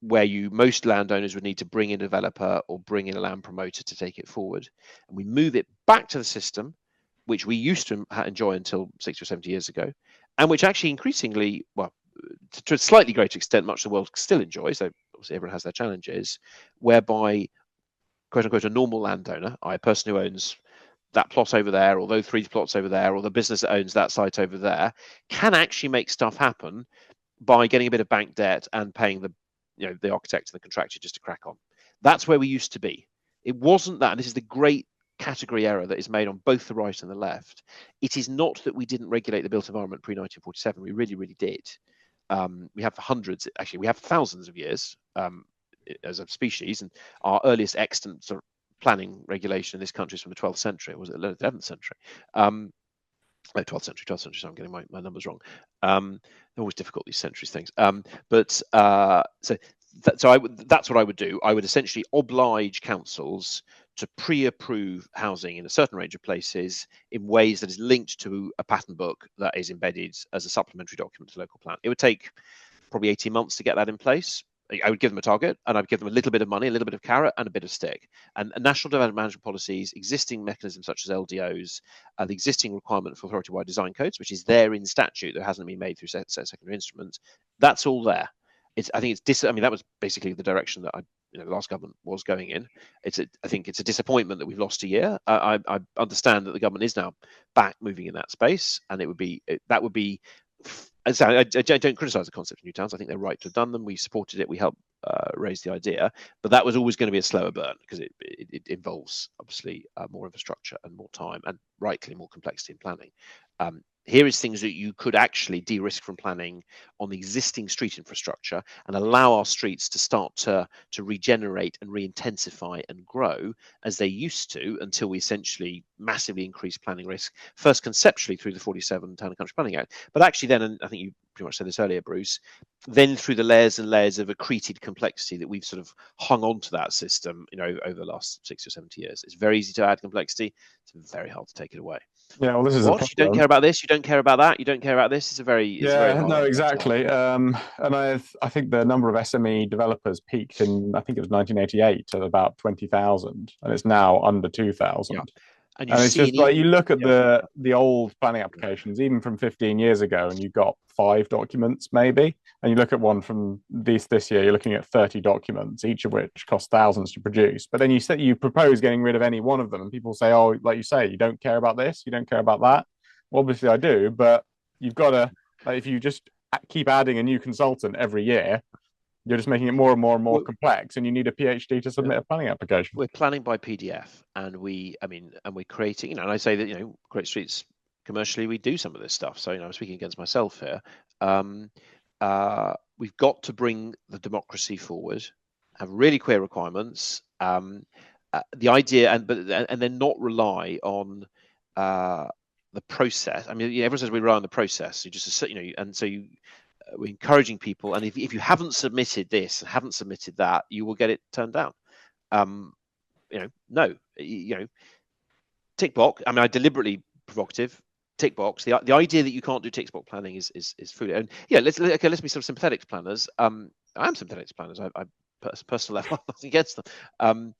where most landowners would need to bring in a developer or bring in a land promoter to take it forward, and we move it back to the system, which we used to enjoy until 60 or 70 years ago, and which actually increasingly, well, to a slightly greater extent, much the world still enjoys, though obviously everyone has their challenges, whereby, quote unquote, a normal landowner, a person who owns that plot over there, or those 3 plots over there, or the business that owns that site over there, can actually make stuff happen by getting a bit of bank debt and paying the architect and the contractor just to crack on. That's where we used to be. It wasn't that, and this is the great category error that is made on both the right and the left. It is not that we didn't regulate the built environment pre-1947. We really, really did. We have hundreds, actually, we have thousands of years as a species, and our earliest extant sort of planning regulation in this country is from the 12th century. Was it the 11th century? No, 12th century. So I'm getting my numbers wrong. They're always difficult, these centuries things. That's what I would do. I would essentially oblige councils to pre-approve housing in a certain range of places in ways that is linked to a pattern book that is embedded as a supplementary document to the local plan. It would take probably 18 months to get that in place. I would give them a target, and I'd give them a little bit of money, a little bit of carrot, and a bit of stick. And national development management policies, existing mechanisms such as LDOs, the existing requirement for authority-wide design codes, which is there in statute that hasn't been made through secondary instruments, that's all there. I think that was basically the direction that the last government was going in. I think it's a disappointment that we've lost a year. I understand that the government is now back moving in that space, and that would be. I don't criticise the concept of new towns. I think they're right to have done them. We supported it. We helped raise the idea, but that was always going to be a slower burn because it involves obviously more infrastructure and more time, and rightly more complexity in planning. Here is things that you could actually de-risk from planning on the existing street infrastructure and allow our streets to start to regenerate and re-intensify and grow as they used to, until we essentially massively increase planning risk, first conceptually through the 47 Town and Country Planning Act, but actually then, and I think you pretty much said this earlier, Bruce, then through the layers and layers of accreted complexity that we've sort of hung on to that system, over the last 60 or 70 years. It's very easy to add complexity. It's very hard to take it away. Yeah, well, this is What? You don't care about this? You don't care about that? You don't care about this? It's a very hard. No, exactly. And I think the number of SME developers peaked in, I think it was 1988 at about 20,000, and it's now under 2,000. Yeah. And it's just like you look at the old planning applications, even from 15 years ago, and you've got 5 documents maybe, and you look at one from this year, you're looking at 30 documents, each of which cost thousands to produce. But then you propose getting rid of any one of them, and people say, oh, like you say, you don't care about this, you don't care about that. Well, obviously I do, but you've got to, like, if you just keep adding a new consultant every year, you're just making it more and more and more complex, and you need a PhD to submit a planning application. We're planning by PDF, and we're creating, and I say that, Great Streets commercially, we do some of this stuff. So, I'm speaking against myself here. We've got to bring the democracy forward, have really clear requirements. The idea, and then not rely on the process. I mean, everyone says we rely on the process. You just, and so we're encouraging people, and if you haven't submitted this and haven't submitted that, you will get it turned down. Tick box. I mean, I deliberately provocative. Tick box. The idea that you can't do tick box planning is foolish. And let's be sort of sympathetic to planners. I am sympathetic to planners. I personally have nothing against them.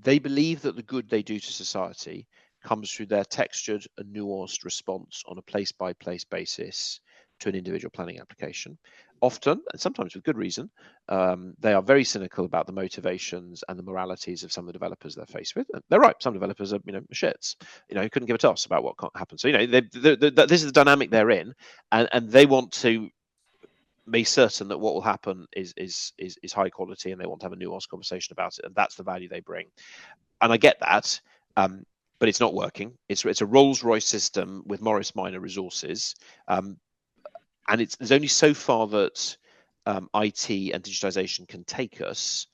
They believe that the good they do to society comes through their textured and nuanced response on a place-by-place basis to an individual planning application. Often, and sometimes with good reason, they are very cynical about the motivations and the moralities of some of the developers they're faced with. And they're right. Some developers are, shits. Who couldn't give a toss about what can't happen. So, this is the dynamic they're in, and they want to be certain that what will happen is high quality, and they want to have a nuanced conversation about it, and that's the value they bring. And I get that. But it's not working. It's a Rolls-Royce system with Morris Minor resources, and there's only so far that IT and digitization can take us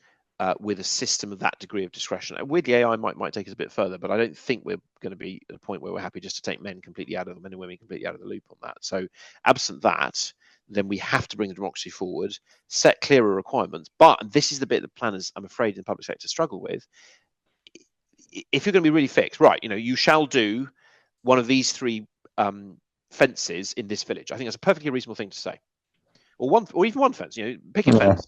with a system of that degree of discretion. And weirdly, AI might take us a bit further, but I don't think we're going to be at a point where we're happy just to take men and women completely out of the loop on that. So, absent that, then we have to bring the democracy forward, set clearer requirements. But this is the bit that planners, I'm afraid, in the public sector struggle with. If you're going to be really fixed, right, you shall do one of these 3 fences in this village. I think that's a perfectly reasonable thing to say. Or even one fence, pick a fence,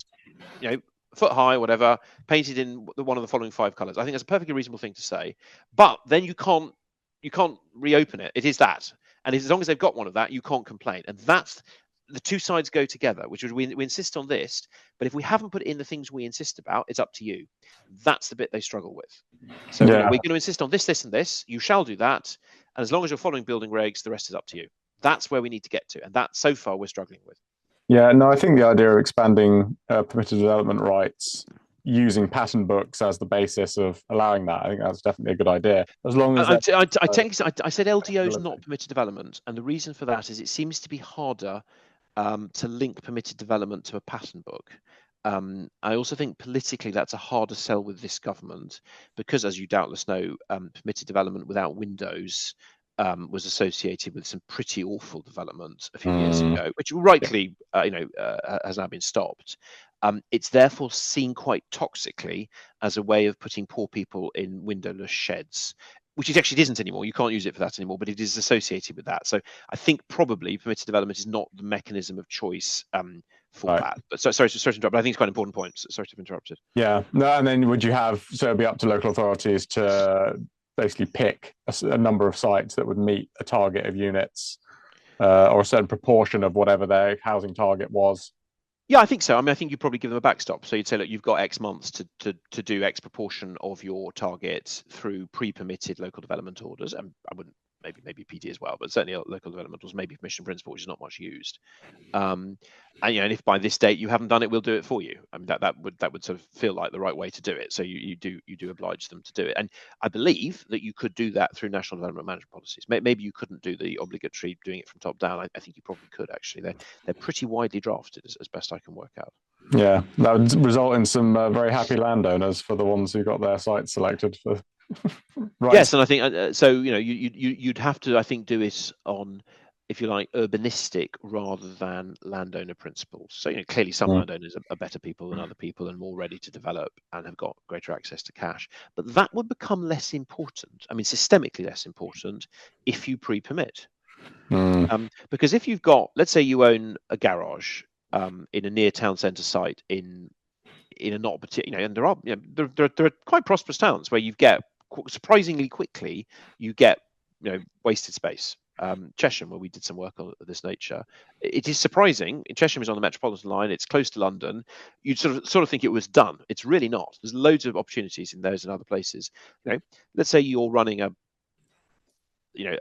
foot high, whatever, painted in one of the following 5 colors. I think that's a perfectly reasonable thing to say. But then you can't reopen it. It is that. And as long as they've got one of that, you can't complain. And that's the two sides go together, which is we insist on this, but if we haven't put in the things we insist about, it's up to you. That's the bit they struggle with. So we're going to insist on this, this, and this. You shall do that, and as long as you're following building regs, the rest is up to you. That's where we need to get to, and that so far we're struggling with. Yeah, no, I think the idea of expanding permitted development rights using pattern books as the basis of allowing that, I think that's definitely a good idea. As long as I said LDO is not permitted development, and the reason for that is it seems to be harder to link permitted development to a pattern book. I also think politically that's a harder sell with this government because, as you doubtless know, permitted development without windows was associated with some pretty awful development a few years ago, which rightly, has now been stopped. It's therefore seen quite toxically as a way of putting poor people in windowless sheds, which it actually isn't anymore. You can't use it for that anymore, but it is associated with that. So I think probably permitted development is not the mechanism of choice for that. But sorry to interrupt, but I think it's quite an important point. Sorry to have interrupted. Yeah, no, and then would you have, so it'd be up to local authorities to basically pick a number of sites that would meet a target of units or a certain proportion of whatever their housing target was? Yeah, I think so. I mean, I think you'd probably give them a backstop. So you'd say, look, you've got X months to do X proportion of your target through pre-permitted local development orders. And I wouldn't, maybe PD as well, but certainly local development orders, maybe permission principle, which is not much used. And if by this date you haven't done it, we'll do it for you. I mean, that would sort of feel like the right way to do it. So you do oblige them to do it. And I believe that you could do that through national development management policies. Maybe you couldn't do the obligatory doing it from top down. I think you probably could actually. They're pretty widely drafted as best I can work out. Yeah, that would result in some very happy landowners for the ones who got their sites selected for. Right. Yes, and I think so. You'd have to, I think, do it on, if you like, urbanistic rather than landowner principles. So clearly some landowners are better people than other people and more ready to develop and have got greater access to cash. But that would become less important. I mean, systemically less important if you pre-permit. Because if you've got, let's say, you own a garage in a near town centre site in a not particular, and there are quite prosperous towns where you get surprisingly quickly you get wasted space. Chesham, where we did some work of this nature, it is surprising. Chesham is on the Metropolitan line. It's close to London. You'd sort of think it was done. It's really not. There's loads of opportunities in those and other places. Let's say you're running a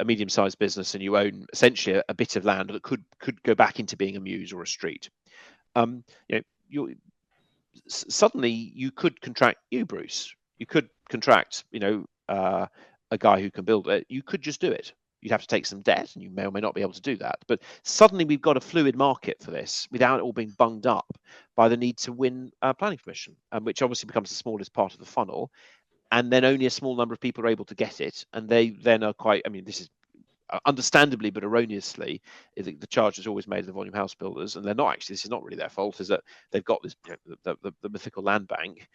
medium-sized business and you own essentially a bit of land that could go back into being a mews or a street. Suddenly you could contract you, Bruce. You could contract, a guy who can build it. You could just do it. You'd have to take some debt, and you may or may not be able to do that. But suddenly we've got a fluid market for this without it all being bunged up by the need to win planning permission, which obviously becomes the smallest part of the funnel. And then only a small number of people are able to get it. And they then are quite, I mean, this is understandably but erroneously, the charge is always made of the volume house builders, and they're not actually, this is not really their fault, is that they've got this the mythical land bank,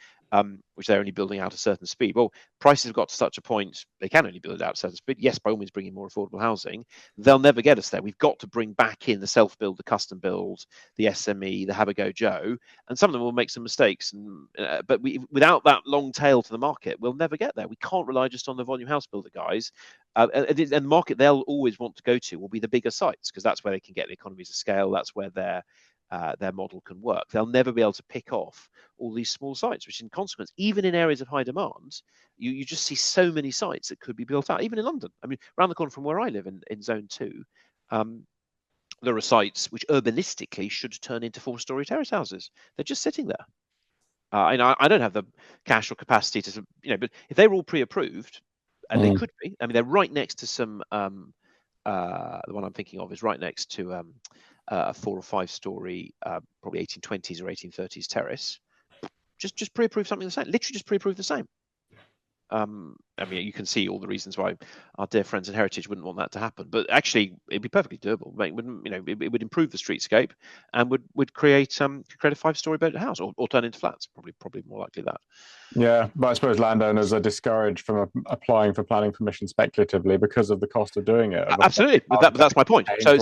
which they're only building out a certain speed. Well, prices have got to such a point they can only build it out a certain speed. Yes, by all means bring in more affordable housing. They'll never get us there. We've got to bring back in the self-build, the custom build, the SME, the have-a-go Joe, and some of them will make some mistakes, but without that long tail to the market, we'll never get there. We can't rely just on the volume house builder guys. And the market they'll always want to go to will be the bigger sites, because that's where they can get the economies of scale. That's where their model can work. They'll never be able to pick off all these small sites, which in consequence, even in areas of high demand, you just see so many sites that could be built out, even in London. I mean, around the corner from where I live in Zone 2, there are sites which urbanistically should turn into 4-story terrace houses. They're just sitting there. And I don't have the cash or capacity to, but if they were all pre-approved, and they could be. I mean, they're right next to some. The one I'm thinking of is right next to a 4 or 5-story, probably 1820s or 1830s terrace. Just pre-approve something the same. Literally, just pre-approve the same. I mean, you can see all the reasons why our dear friends in Heritage wouldn't want that to happen. But actually, it'd be perfectly doable. It would improve the streetscape and would create a 5-story built house or turn into flats. Probably more likely that. Yeah, but I suppose landowners are discouraged from applying for planning permission speculatively because of the cost of doing it. Absolutely, but that's my point. So and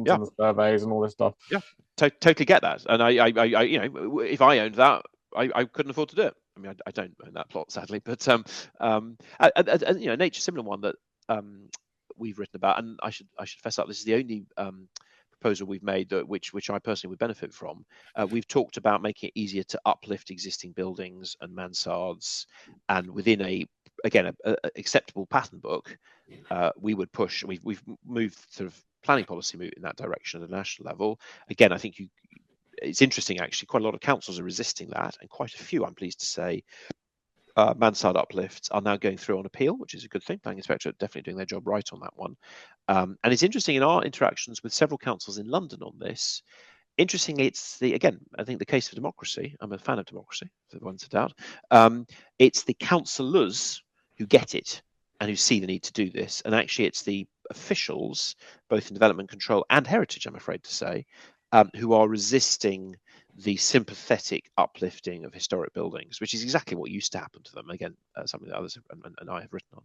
the surveys and all this stuff. Yeah, totally get that. And I if I owned that, I couldn't afford to do it. I mean, I don't own that plot, sadly, but nature, similar one that we've written about, and I should fess up, this is the only proposal we've made which I personally would benefit from. We've talked about making it easier to uplift existing buildings and mansards, and within a acceptable pattern book, we would push. We've moved sort of planning policy in that direction at a national level. Again, I think it's interesting actually. Quite a lot of councils are resisting that, and quite a few, I'm pleased to say, mansard uplifts are now going through on appeal, which is a good thing. Planning Inspectorate definitely doing their job right on that one. And it's interesting in our interactions with several councils in London on this. Interestingly, I think the case for democracy. I'm a fan of democracy, if one's a doubt. It's the councillors who get it and who see the need to do this, and actually, it's the officials, both in development control and heritage, I'm afraid to say, who are resisting the sympathetic uplifting of historic buildings, which is exactly what used to happen to them. Again, something that others and I have written on.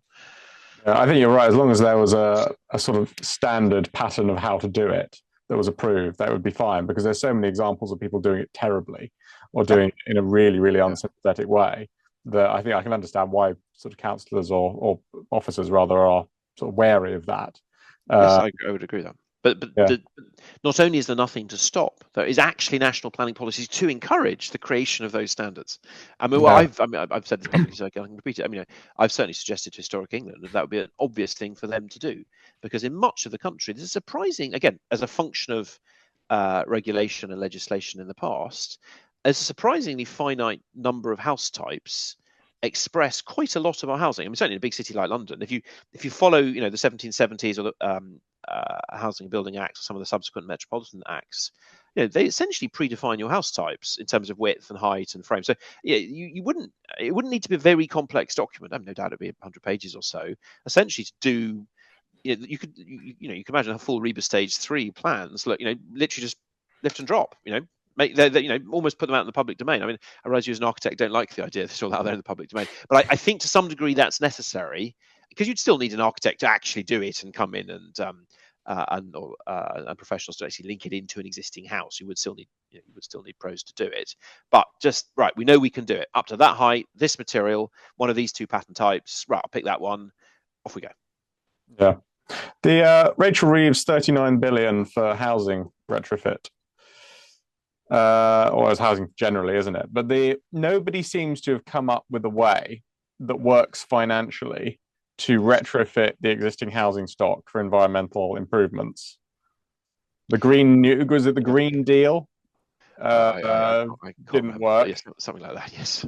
Yeah, I think you're right. As long as there was a sort of standard pattern of how to do it that was approved, that would be fine, because there's so many examples of people doing it terribly or doing it in a really, really unsympathetic way that I think I can understand why sort of councillors or officers rather are sort of wary of that. Yes, I would agree with that. But Yeah. not only is there nothing to stop, there is actually national planning policies to encourage the creation of those standards. I mean, I've said this publicly, so I can repeat it. I mean, I've certainly suggested to Historic England that would be an obvious thing for them to do, because in much of the country, this is surprising. Again, as a function of regulation and legislation in the past, there's a surprisingly finite number of house types express quite a lot of our housing. I mean, certainly in a big city like London, if you follow, the 1770s or the Housing and Building Acts or some of the subsequent metropolitan acts, they essentially predefine your house types in terms of width and height and frame. So it wouldn't need to be a very complex document. I have no doubt it'd be 100 pages or so, essentially to do. You could imagine a full Reba Stage 3 plans. Look, literally just lift and drop. Make almost put them out in the public domain. I mean, I realize you as an architect don't like the idea that it's all out there in the public domain, but I think to some degree that's necessary, because you'd still need an architect to actually do it and come in and professionals to actually link it into an existing house. You would still need pros to do it. But just right, we know we can do it up to that height, this material, one of these two pattern types. Right, I'll pick that one. Off we go. Yeah. The Rachel Reeves 39 billion for housing retrofit. Or as housing generally, isn't it? But nobody seems to have come up with a way that works financially to retrofit the existing housing stock for environmental improvements. Was it the Green Deal? I Didn't remember, work. Yes, something like that. Yes.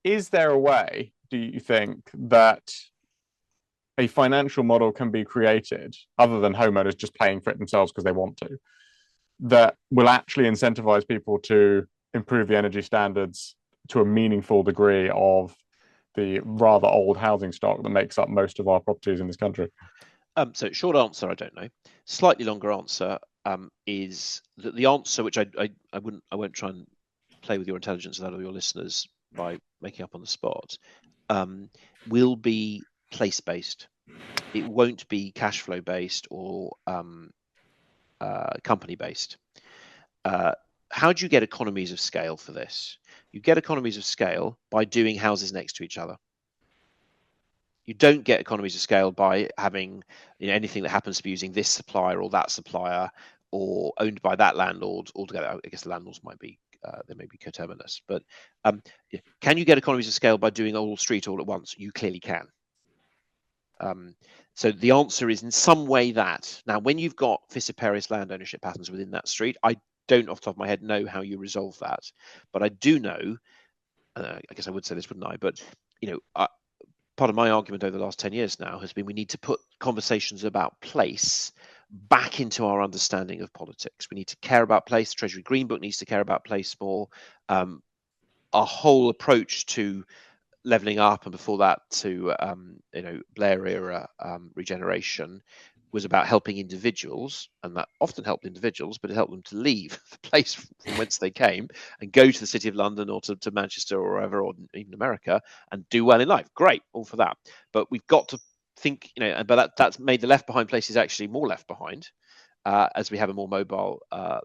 Is there a way, do you think, that a financial model can be created, other than homeowners just paying for it themselves because they want to, that will actually incentivize people to improve the energy standards to a meaningful degree of the rather old housing stock that makes up most of our properties in this country? So short answer, I don't know. Slightly longer answer is that the answer, which I won't try and play with your intelligence and that of your listeners by making up on the spot, will be place-based. It won't be cash flow based or company based. How do you get economies of scale for this? You get economies of scale by doing houses next to each other. You don't get economies of scale by having anything that happens to be using this supplier or that supplier or owned by that landlord altogether. I guess the landlords might be they may be coterminous, but can you get economies of scale by doing a whole street all at once? You clearly can. So the answer is in some way that. Now, when you've got vociferous land ownership patterns within that street, I don't off the top of my head know how you resolve that, but I do know, I guess I would say this, wouldn't I? But part of my argument over the last 10 years now has been we need to put conversations about place back into our understanding of politics. We need to care about place. The Treasury Green Book needs to care about place more. Our whole approach to levelling up, and before that to Blair era regeneration, was about helping individuals, and that often helped individuals, but it helped them to leave the place from whence they came and go to the City of London or to Manchester or wherever, or even America, and do well in life. Great, all for that. But we've got to think, but that's made the left behind places actually more left behind. as we have a more mobile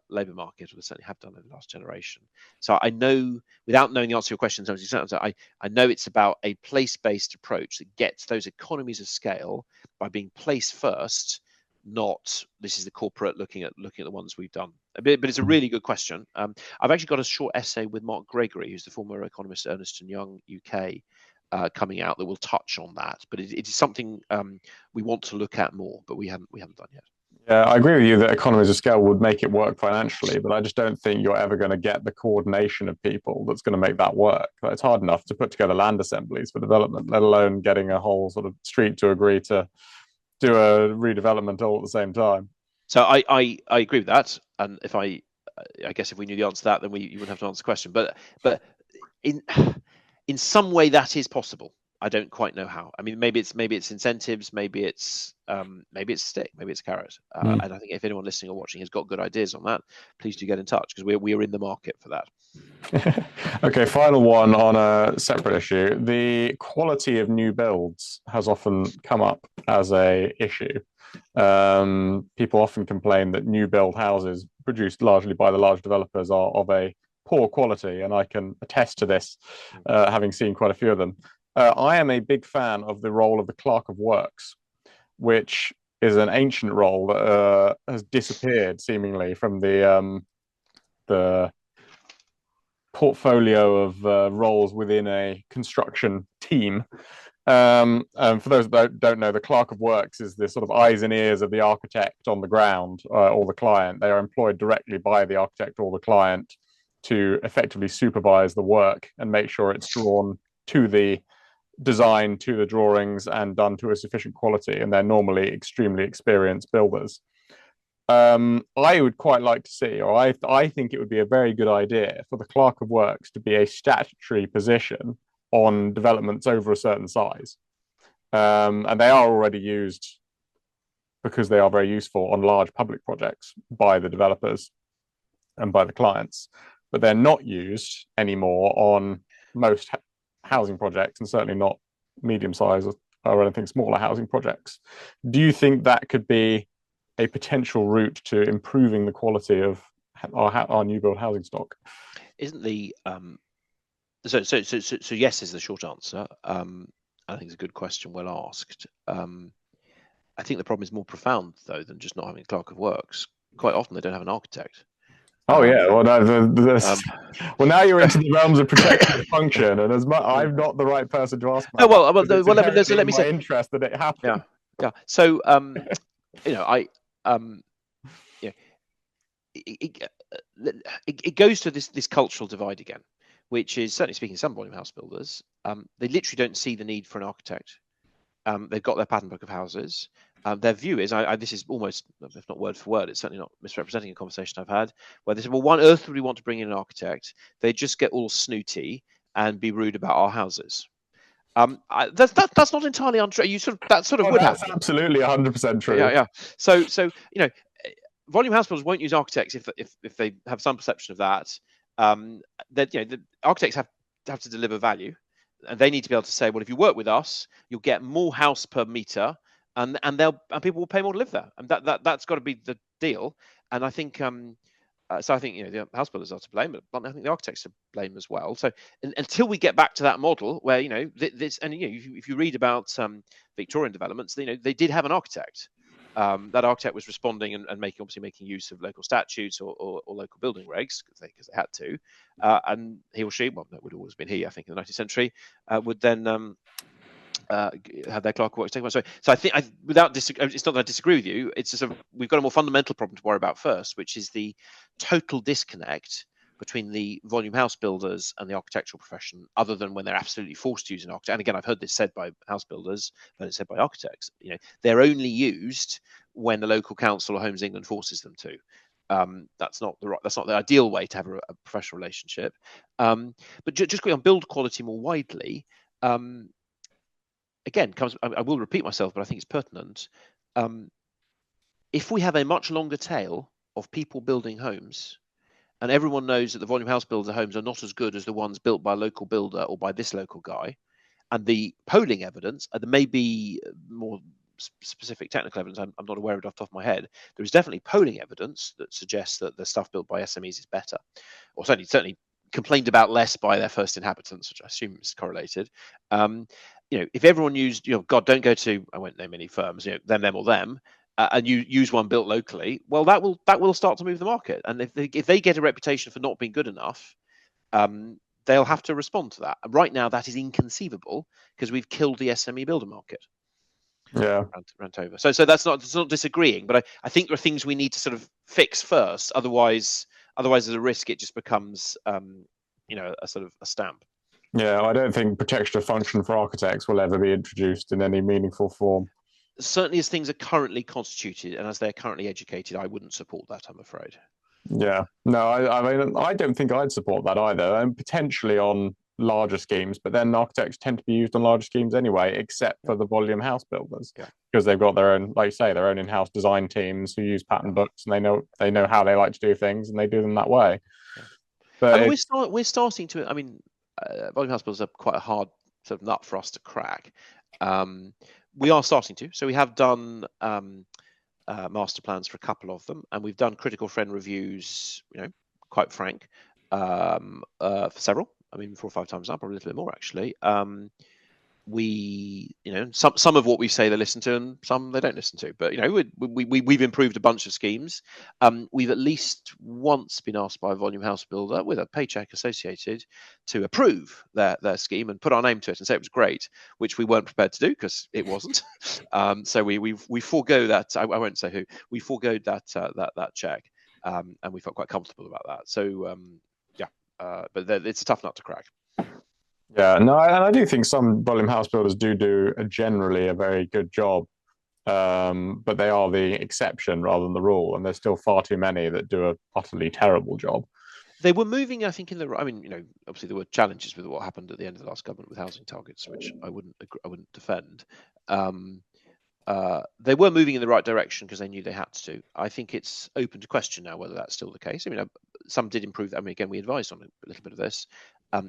labour market, or we certainly have done over the last generation. So I know, without knowing the answer to your question, I know it's about a place-based approach that gets those economies of scale by being place first, not this is the corporate looking at the ones we've done. But it's a really good question. I've actually got a short essay with Mark Gregory, who's the former economist at Ernst & Young UK, coming out that will touch on that. But it is something we want to look at more, but we haven't done yet. Yeah, I agree with you that economies of scale would make it work financially, but I just don't think you're ever going to get the coordination of people that's going to make that work. It's hard enough to put together land assemblies for development, let alone getting a whole sort of street to agree to do a redevelopment all at the same time. So I agree with that, and I guess if we knew the answer to that, then you wouldn't have to answer the question. But in some way that is possible. I don't quite know how. I mean, maybe it's incentives, maybe it's stick, maybe it's carrot. And I think if anyone listening or watching has got good ideas on that, please do get in touch, because we are in the market for that. Okay, final one on a separate issue. The quality of new builds has often come up as a issue. People often complain that new build houses produced largely by the large developers are of a poor quality, and I can attest to this, having seen quite a few of them. I am a big fan of the role of the clerk of works, which is an ancient role that has disappeared seemingly from the portfolio of roles within a construction team. And for those that don't know, the clerk of works is the sort of eyes and ears of the architect on the ground, or the client. They are employed directly by the architect or the client to effectively supervise the work and make sure it's drawn to the design, to the drawings, and done to a sufficient quality. And they're normally extremely experienced builders. I would quite like to see, or I think it would be a very good idea for the clerk of works to be a statutory position on developments over a certain size. And they are already used, because they are very useful on large public projects, by the developers and by the clients, but they're not used anymore on most housing projects, and certainly not medium-sized or anything smaller housing projects. Do you think that could be a potential route to improving the quality of our new build housing stock? Isn't the so yes is the short answer. I think it's a good question, well asked. I think the problem is more profound though than just not having a clerk of works. Quite often they don't have an architect. Oh yeah, well, well, now you're into the realms of protective function, and I'm not the right person to ask about. No, let me say interest that it happened. Yeah. So it goes to this cultural divide again, which is certainly speaking to some volume house builders. They literally don't see the need for an architect. They've got their pattern book of houses. Their view is, this is almost, if not word for word, it's certainly not misrepresenting a conversation I've had, where they say, well, why on earth would we want to bring in an architect? They just get all snooty and be rude about our houses. That's not entirely untrue. That would happen. That's absolutely 100% true. Yeah. So volume house builders won't use architects if they have some perception of that. The architects have to deliver value, and they need to be able to say, well, if you work with us, you'll get more house per meter, and people will pay more to live there, and that's got to be the deal. And I think the house builders are to blame, but I think the architects are to blame as well. So until we get back to that model where if you read about Victorian developments, they did have an architect. That architect was responding and making use of local statutes or local building regs because they had to, and he or she, well, that would have always been he, I think, in the 19th century, would then have their clerk of works taken. So I think, it's not that I disagree with you. It's just we've got a more fundamental problem to worry about first, which is the total disconnect between the volume house builders and the architectural profession, other than when they're absolutely forced to use an architect. And again, I've heard this said by house builders, but it's said by architects. They're only used when the local council or Homes England forces them to. That's not the ideal way to have a professional relationship. But just going on build quality more widely. Again, I will repeat myself, but I think it's pertinent. If we have a much longer tail of people building homes, and everyone knows that the volume house builder homes are not as good as the ones built by a local builder or by this local guy, and the polling evidence, there may be more specific technical evidence I'm not aware of off the top of my head. There is definitely polling evidence that suggests that the stuff built by SMEs is better, or certainly complained about less by their first inhabitants, which I assume is correlated. If everyone used, God, don't go to, I won't name any firms, them or them, and you use one built locally, well, that will start to move the market. And if they get a reputation for not being good enough, they'll have to respond to that. Right now, that is inconceivable because we've killed the SME builder market. Yeah. Rant over. So that's not disagreeing, but I think there are things we need to sort of fix first. Otherwise, there's a risk it just becomes, a sort of a stamp. Yeah, I don't think protection of function for architects will ever be introduced in any meaningful form. Certainly, as things are currently constituted and as they're currently educated, I wouldn't support that, I'm afraid. Yeah, no, I mean, I don't think I'd support that either, and potentially on larger schemes, but then architects tend to be used on larger schemes anyway, except for the volume house builders, because they've got their own, like you say, their own in-house design teams who use pattern books, and they know how they like to do things, and they do them that way. But I mean, we're starting to. I mean, volume house builders are quite a hard sort of nut for us to crack. We are starting to. So we have done master plans for a couple of them, and we've done critical friend reviews. Quite frank, for several. I mean, 4 or 5 times now, probably a little bit more actually. Some of what we say they listen to, and some they don't listen to. But we've improved a bunch of schemes. We've at least once been asked by a volume house builder with a paycheck associated to approve their scheme and put our name to it and say it was great, which we weren't prepared to do because it wasn't. So we forego that. I won't say who. We foregoed that check, and we felt quite comfortable about that. So but it's a tough nut to crack. Yeah, no, and I do think some volume house builders do generally a very good job, but they are the exception rather than the rule, and there's still far too many that do a utterly terrible job. They were moving, I think, obviously there were challenges with what happened at the end of the last government with housing targets, which I wouldn't defend. They were moving in the right direction because they knew they had to. I think it's open to question now whether that's still the case. I mean, some did improve. I mean, again, we advised on a little bit of this.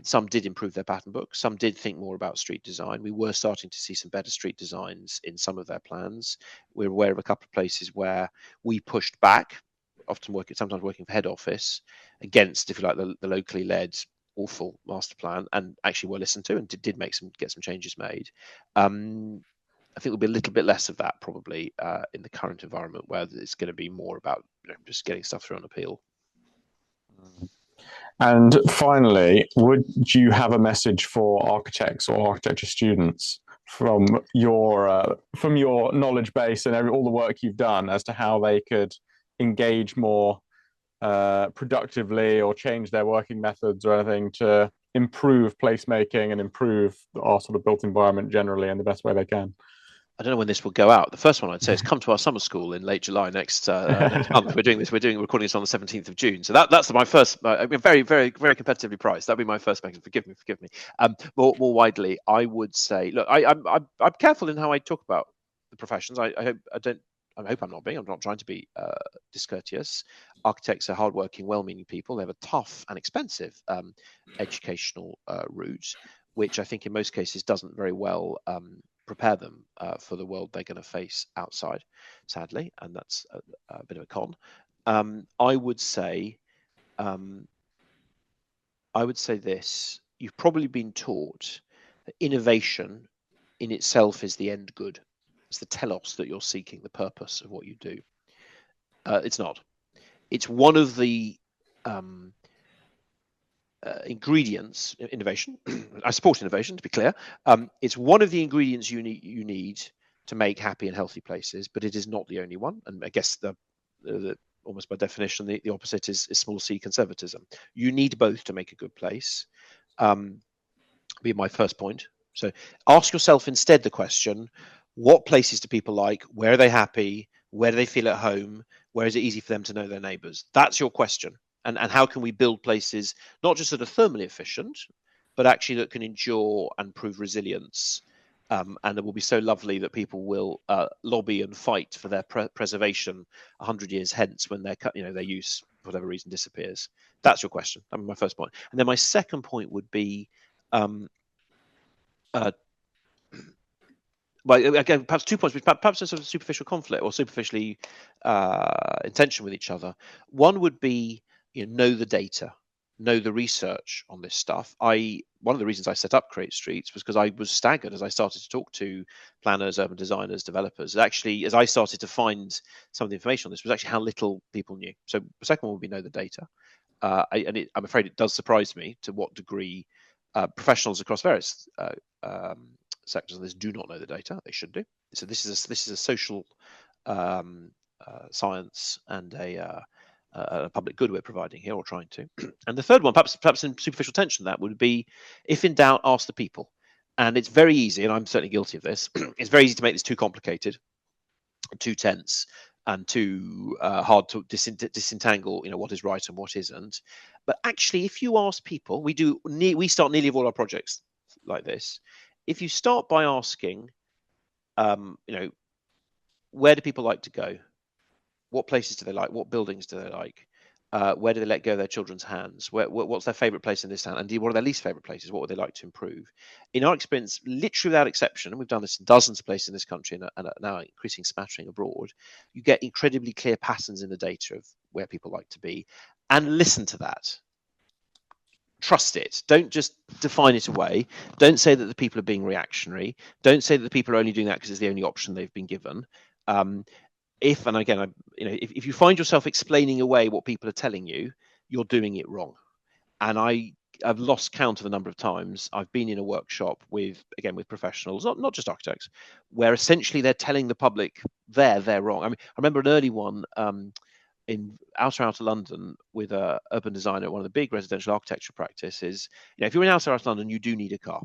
Some did improve their pattern books. Some did think more about street design. We were starting to see some better street designs in some of their plans. We're aware of a couple of places where we pushed back, sometimes working for head office, against, if you like, the locally led awful master plan, and actually were listened to and did get some changes made. I think there'll be a little bit less of that probably in the current environment, where it's going to be more about just getting stuff through on appeal. And finally, would you have a message for architects or architecture students from your knowledge base and all the work you've done as to how they could engage more productively or change their working methods or anything to improve placemaking and improve our sort of built environment generally in the best way they can? I don't know when this will go out. The first one I'd say is come to our summer school in late July next month. We're doing this. We're recording this on the 17th of June. So that's my first. Very, very, very competitively priced. That'd be my first mechanism. Forgive me. More widely, I would say, look, I'm careful in how I talk about the professions. I hope I'm not being. I'm not trying to be discourteous. Architects are hardworking, well-meaning people. They have a tough and expensive educational route, which I think in most cases doesn't very well prepare them for the world they're going to face outside, sadly, and that's a bit of a con. I would say this: you've probably been taught that innovation in itself is the end good. It's the telos that you're seeking, the purpose of what you do. It's not. It's one of the ingredients. Innovation. I support innovation, to be clear. It's one of the ingredients you need to make happy and healthy places, but it is not the only one. And I guess the almost by definition, the opposite is small c conservatism. You need both to make a good place. Be my first point. So ask yourself instead the question: what places do people like? Where are they happy? Where do they feel at home? Where is it easy for them to know their neighbours? That's your question. And how can we build places not just that are thermally efficient, but actually that can endure and prove resilience, and that will be so lovely that people will lobby and fight for their preservation 100 years hence when their use for whatever reason disappears. That's your question. That was my first point. And then my second point would be well, again, perhaps 2 points, perhaps a sort of superficial conflict or superficially in tension with each other. One would be, know the data, know the research on this stuff. One of the reasons I set up Create Streets was because I was staggered as I started to talk to planners, urban designers, developers. Actually, as I started to find some of the information on this, was actually how little people knew. So the second one would be know the data. I'm afraid it does surprise me to what degree professionals across various sectors of this do not know the data. They should do. So this is a social science and a public good we're providing here, or trying to. And the third one, perhaps in superficial tension, that would be, if in doubt, ask the people. And it's very easy, and I'm certainly guilty of this. It's very easy to make this too complicated, too tense, and too hard to disentangle, what is right and what isn't. But actually, if you ask people, we start nearly all our projects like this. If you start by asking, where do people like to go? What places do they like? What buildings do they like? Where do they let go of their children's hands? What's their favourite place in this town? And what are their least favourite places? What would they like to improve? In our experience, literally without exception, and we've done this in dozens of places in this country and now increasing smattering abroad, you get incredibly clear patterns in the data of where people like to be. And listen to that. Trust it. Don't just define it away. Don't say that the people are being reactionary. Don't say that the people are only doing that because it's the only option they've been given. If you find yourself explaining away what people are telling you, you're doing it wrong. And I've lost count of the number of times I've been in a workshop with professionals, not just architects, where essentially they're telling the public they're wrong. I remember an early one in outer London with a urban designer at one of the big residential architecture practices. If you're in outer London, you do need a car.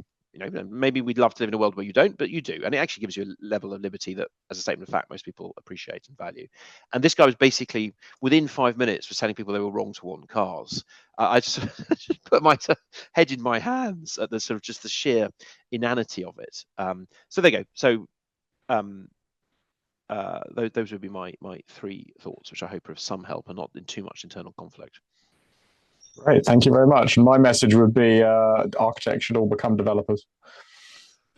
Maybe we'd love to live in a world where you don't, but you do. And it actually gives you a level of liberty that, as a statement of fact, most people appreciate and value. And this guy was basically, within 5 minutes, was telling people they were wrong to want cars. I just put my head in my hands at the sort of just the sheer inanity of it. So there you go. So those would be my three thoughts, which I hope are of some help and not in too much internal conflict. Great, thank you very much. And my message would be architects should all become developers.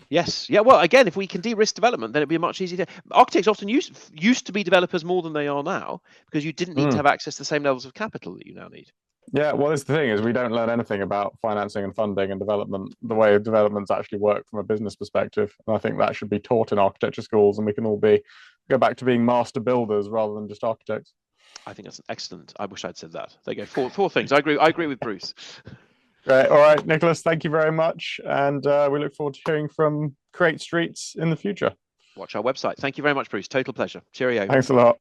Yes. Yeah. Well, again, if we can de-risk development, then it'd be much easier. Architects often used to be developers more than they are now, because you didn't need to have access to the same levels of capital that you now need. Yeah, well, that's the thing, is we don't learn anything about financing and funding and development, the way developments actually work from a business perspective. And I think that should be taught in architecture schools, and we can all go back to being master builders rather than just architects. I think that's excellent. I wish I'd said that. There you go. Four things. I agree with Bruce. Great. All right, Nicholas, thank you very much. And we look forward to hearing from Create Streets in the future. Watch our website. Thank you very much, Bruce. Total pleasure. Cheerio. Thanks a lot.